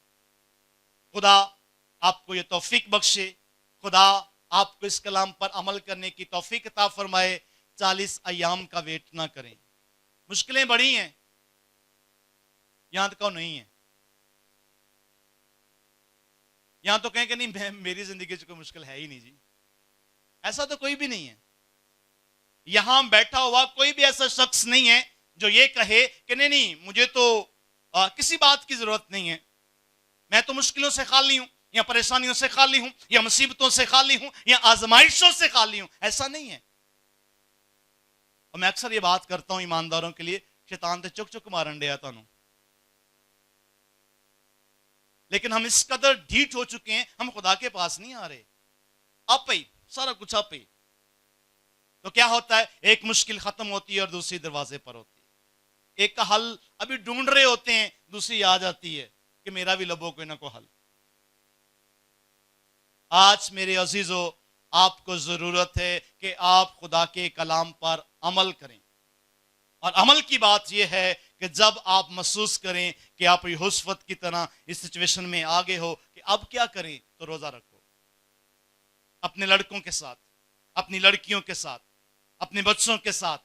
खुदा आपको ये तौफीक बख्शे, खुदा आपको इस कलाम पर अमल करने की तौफीक अता फरमाए। 40 अय्याम का वेट ना करें। मुश्किलें बड़ी हैं, यहां तो कौन नहीं है? यहां तो कहें कि नहीं मेरी जिंदगी से कोई मुश्किल है ही नहीं जी। ऐसा तो कोई भी नहीं है। यहां बैठा हुआ कोई भी ऐसा शख्स नहीं है जो ये कहे कि नहीं नहीं मुझे तो किसी बात की जरूरत नहीं है, मैं तो मुश्किलों से खाली हूं, या परेशानियों से खाली हूं, या मुसीबतों से खाली हूं, या आजमाइशों से खाली हूं। ऐसा नहीं है। और मैं अक्सर ये बात करता हूं ईमानदारों के लिए, शैतान तो चुक चुक मारन दिया थानू, लेकिन हम इस कदर ढीठ हो चुके हैं, हम खुदा के पास नहीं आ रहे। आप ही सारा कुछ आप ही। तो क्या होता है, एक मुश्किल खत्म होती है और दूसरी दरवाजे पर होती है। एक का हल अभी ढूंढ रहे होते हैं, दूसरी आ जाती है कि मेरा भी लबो कोई ना कोई हल। आज मेरे अजीजों, आपको जरूरत है कि आप खुदा के कलाम पर अमल करें। और अमल की बात यह है कि जब आप महसूस करें कि आप यहोशुवत की तरह इस सिचुएशन में आगे हो कि अब क्या करें, तो रोजा रखो। अपने लड़कों के साथ, अपनी लड़कियों के साथ, अपने बच्चों के साथ,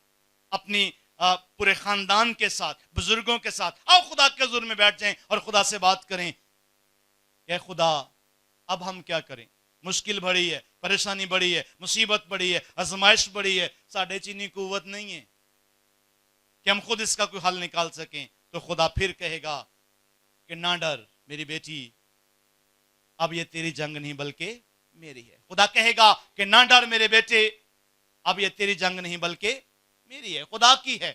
अपनी पूरे खानदान के साथ, बुजुर्गों के साथ आओ खुदा के हुजूर में बैठ जाएं और खुदा से बात करें कि खुदा अब हम क्या करें? मुश्किल बड़ी है, परेशानी बड़ी है, मुसीबत बड़ी है, आजमाइश बड़ी है, साढ़े चीनी कुव्वत नहीं है कि हम खुद इसका कोई हल निकाल सकें। तो खुदा फिर कहेगा कि ना डर मेरी बेटी, अब ये तेरी जंग नहीं बल्कि मेरी है। खुदा कहेगा कि ना डर मेरे बेटे, अब ये तेरी जंग नहीं बल्कि मेरी है, खुदा की है।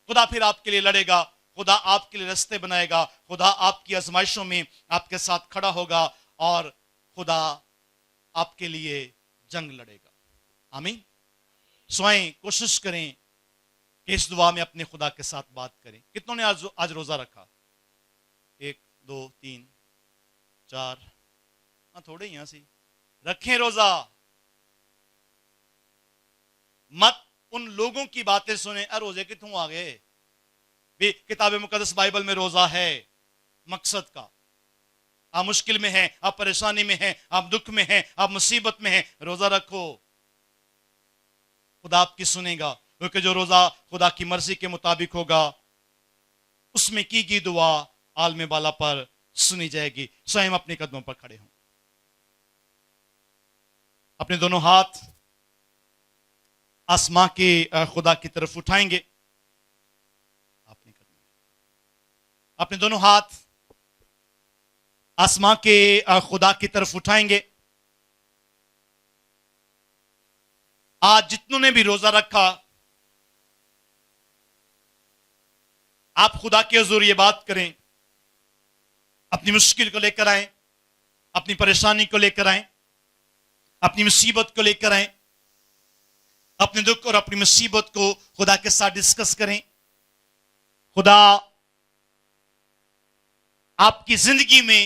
खुदा फिर आपके लिए लड़ेगा, खुदा आपके लिए रास्ते बनाएगा, खुदा आपकी आजमाइशों में आपके साथ खड़ा होगा और खुदा आपके लिए जंग लड़ेगा। आमीन। स्वयं कोशिश करें कि इस दुआ में अपने खुदा के साथ बात करें। कितनों ने आज रोजा रखा? 1 2 3 4, हाँ थोड़े यहां से रखें रोजा। मत उन लोगों की बातें सुने, रोजे कितों आ गए भी, किताब मुकद्दस बाइबल में रोजा है मकसद का। आप मुश्किल में हैं, आप परेशानी में हैं, आप दुख में हैं, आप मुसीबत में हैं, रोजा रखो, खुदा आपकी सुनेगा। क्योंकि जो रोजा खुदा की मर्जी के मुताबिक होगा उसमें की गई दुआ आलमे बाला पर सुनी जाएगी। स्वयं अपने कदमों पर खड़े हों, अपने दोनों हाथ आसमां के खुदा की तरफ उठाएंगे। अपने दोनों हाथ आसमां के खुदा की तरफ उठाएंगे। आज जितनों ने भी रोजा रखा, आप खुदा के हुजूर ये बात करें, अपनी मुश्किल को लेकर आए, अपनी परेशानी को लेकर आए, अपनी मुसीबत को लेकर आए, अपने दुख और अपनी मुसीबत को खुदा के साथ डिस्कस करें। खुदा आपकी जिंदगी में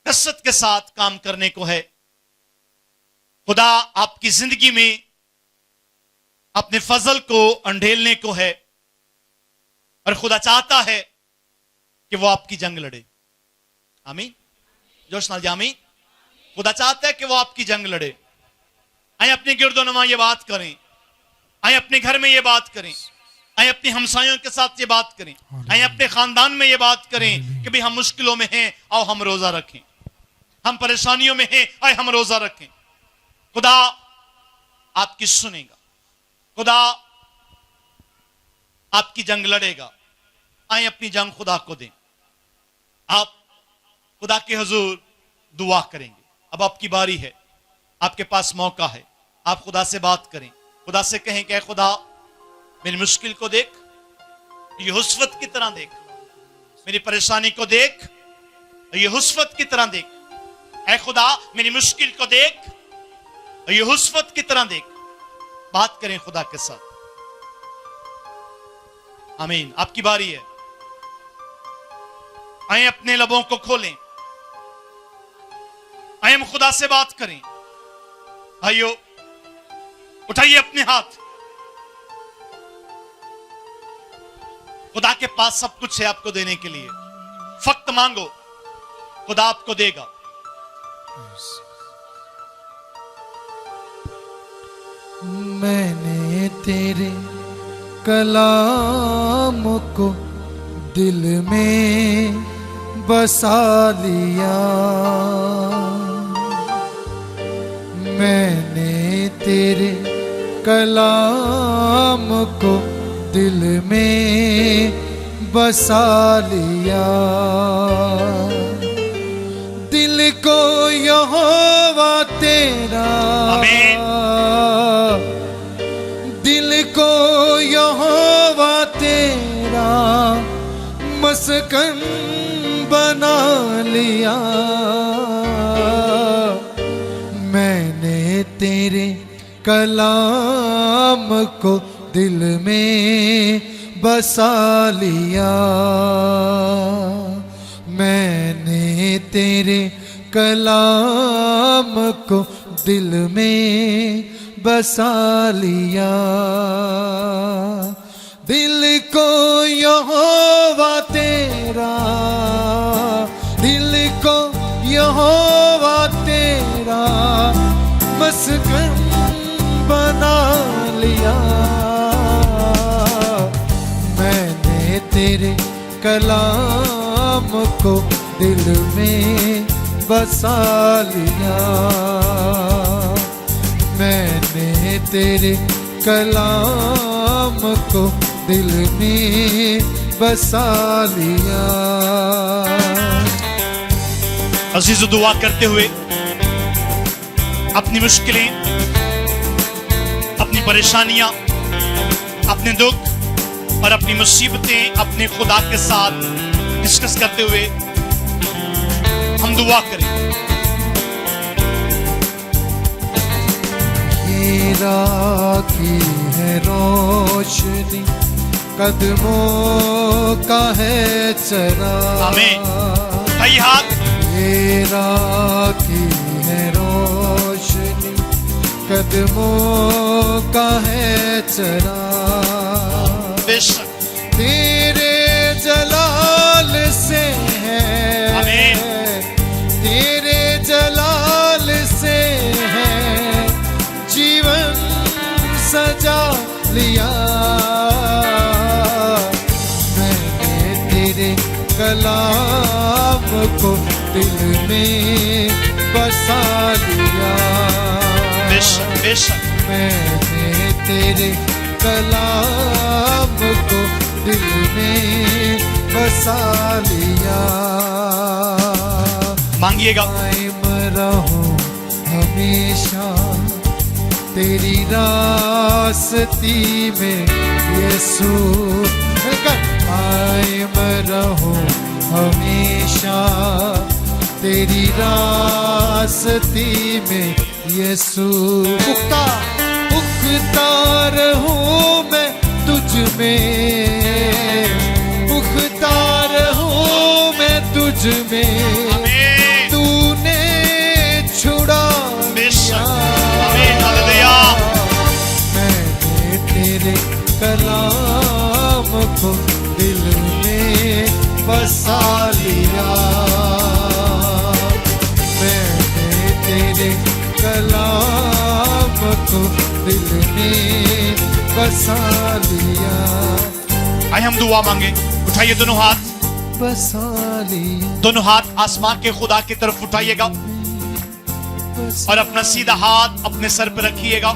कसरत के साथ काम करने को है। खुदा आपकी जिंदगी में अपने फजल को अंधेलने को है और खुदा चाहता है कि वो आपकी जंग लड़े। आमीन। जोश नाल आमीन। खुदा चाहता है कि वो आपकी जंग लड़े। आए अपने गिरदोनमा ये बात करें, आए अपने घर में ये बात करें, आइए अपने हमसायों के साथ ये बात करें, आइए अपने खानदान में ये बात करें कि भाई हम मुश्किलों में हैं, आओ हम रोजा रखें। हम परेशानियों में हैं, आइए हम रोजा रखें। खुदा आपकी सुनेगा, खुदा आपकी जंग लड़ेगा। आइए अपनी जंग खुदा को दें। आप खुदा के हुजूर दुआ करेंगे। अब आपकी बारी है, आपके पास मौका है, आप खुदा से बात करें। खुदा से कहें कि खुदा मेरी मुश्किल को देख, ये हुस्वत की तरह देख, मेरी परेशानी को देख, ये हुस्वत की तरह देख। ऐ खुदा मेरी मुश्किल को देख, ये हुस्वत की तरह देख। बात करें खुदा के साथ। आमीन। आपकी बारी है। आइए अपने लबों को खोलें, आइए हम खुदा से बात करें। भाइयों उठाइए अपने हाथ। खुदा के पास सब कुछ है आपको देने के लिए। फक्त मांगो, खुदा आपको देगा। मैंने तेरे कलाम को दिल में बसा लिया, मैंने तेरे कलाम को दिल में बसा लिया। दिल को यहोवा तेरा, दिल को यहोवा तेरा मस्कन बना लिया। मैंने तेरे कलाम को दिल में बसा लिया, मैंने तेरे कलाम को दिल में बसा लिया। दिल को यहोवा तेरा, दिल को यहोवा तेरा मस्कन बना लिया। मैंने तेरे कलाम को दिल में बसा लिया, मैंने तेरे कलाम को दिल में बसा लिया। अजीज दुआ करते हुए अपनी मुश्किलें, अपनी परेशानियां, अपने दुख और अपनी मुसीबतें अपने खुदा के साथ डिस्कस करते हुए हम दुआ करें। ये राखी है रोशनी, कदमों का है चरा। आमीन। भाई हाथ। ये राखी है रोशनी, कदमों का है चरा। बेशक तेरे जलाल से है, आमीन। तेरे जलाल से है जीवन सजा लिया। मैंने तेरे कलाम को दिल में बसा लिया, बेशक बेशक। मैंने तेरे कलाम को दिल में बसा लिया। मांगिएगा। कायम रहूं हमेशा तेरी रास्ती में यीशु, कायम रहूं हमेशा तेरी रास्ती में यीशु। उखता रहूं मैं तुझ में, उखता रहूं मैं तुझ में, तूने छुड़ा लिया। मैंने तेरे कलाम को दिल में बसा लिया, मैंने तेरे कलाम को दिल में बसा लिया, आइए हम दुआ मांगे। उठाइए दोनों हाथ, बसा लिया, दोनों हाथ आसमान के खुदा की तरफ उठाइएगा और अपना सीधा हाथ अपने सर पर रखिएगा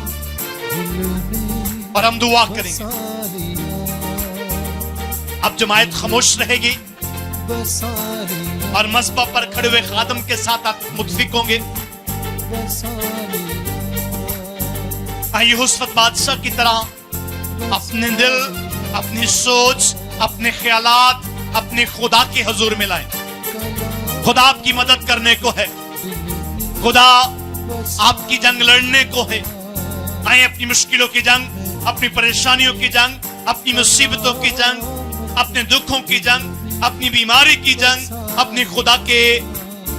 और हम दुआ करेंगे। अब जमायत खामोश रहेगी बसा लिया, और मस्बा पर खड़े हुए खादम के साथ आप मुतफिक होंगे। बसा लिया, आइए हुस्रत बादशाह की तरह अपने दिल, अपनी सोच, अपने ख्यालात अपने खुदा के हुजूर में लाएं। खुदा आपकी मदद करने को है, खुदा आपकी जंग लड़ने को है। आए अपनी मुश्किलों की जंग, अपनी परेशानियों की जंग, अपनी मुसीबतों की जंग, अपने दुखों की जंग, अपनी बीमारी की जंग अपनी खुदा के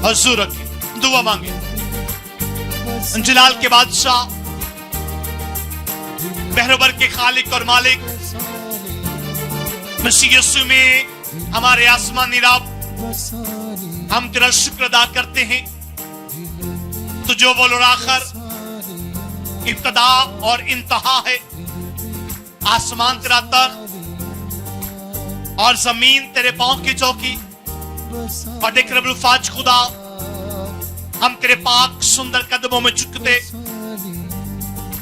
हुजूर रखें। दुआ मांगे। जलाल के बादशाह, बहरोबर के खालिक और मालिक, मसीह यीशु में हमारे आसमानी रब, हम तेरा शुक्र अदा करते हैं। तो जो बोल और आखिर, इब्तदा और इंतहा है। आसमान तेरा तख्त और जमीन तेरे पांव की चौकी। और देख रब्बुल फाज खुदा, हम तेरे पाक सुंदर कदमों में झुकते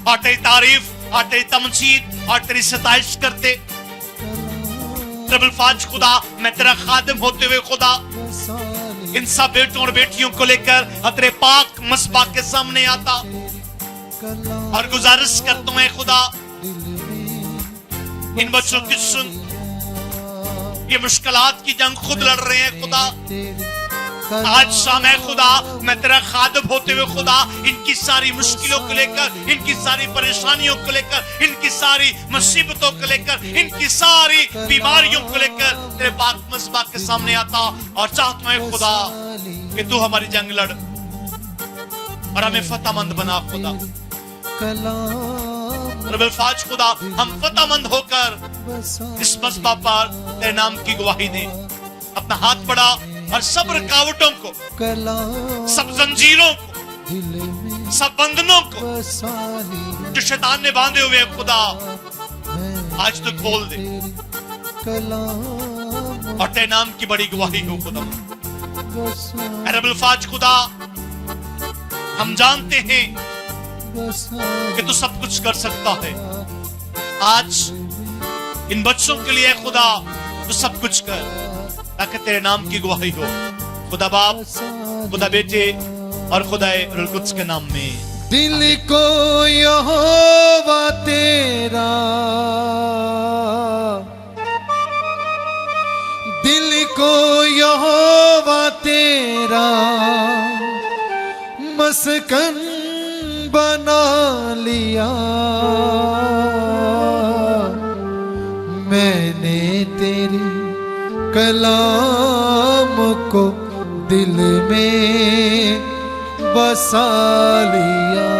और तेरी तारीफ और तेरी तमजीद और तेरी सताइश करते। रब्बुल फाज खुदा, मैं तेरा खादिम होते हुए खुदा इन सब बेटों और बेटियों को लेकर तेरे पाक मस्बा के सामने आता और गुजारिश करता हूं खुदा, इन बच्चों की सुन। ये मुश्किलात की जंग खुद लड़ रहे हैं खुदा। आज शाम है खुदा, मैं तेरा खादिम होते हुए खुदा इनकी सारी मुश्किलों को लेकर, इनकी सारी परेशानियों को लेकर, इनकी सारी मुसीबतों को लेकर, इनकी सारी बीमारियों को लेकर तेरे पाक मस्बा के सामने आता और चाहता हूं खुदा कि तू हमारी जंग लड़ और हमें फतहमंद बना खुदा। रब्बुल फाज खुदा, हम फतहमंद होकर इस मस्बा पर तेरे नाम की गवाही दें। अपना हाथ बढ़ा और सब रुकावटों को, सब जंजीरों को, सब बंधनों को जो शैतान ने बांधे हुए हैं खुदा, आज तू खोल दे और तेरे नाम की बड़ी गवाही हो खुदा। रब्बुल फाज खुदा, हम जानते हैं कि तू सब कुछ कर सकता है। आज इन बच्चों के लिए खुदा तू सब कुछ कर ताकि तेरे नाम की गवाही हो। खुदा बाप, खुदा बेटे और खुदाए रूह कुद्स के नाम में। दिल को यहोवा तेरा, दिल को यहोवा तेरा मस्कन बना लिया। मैंने तेरी कलाम को दिल में बसा लिया।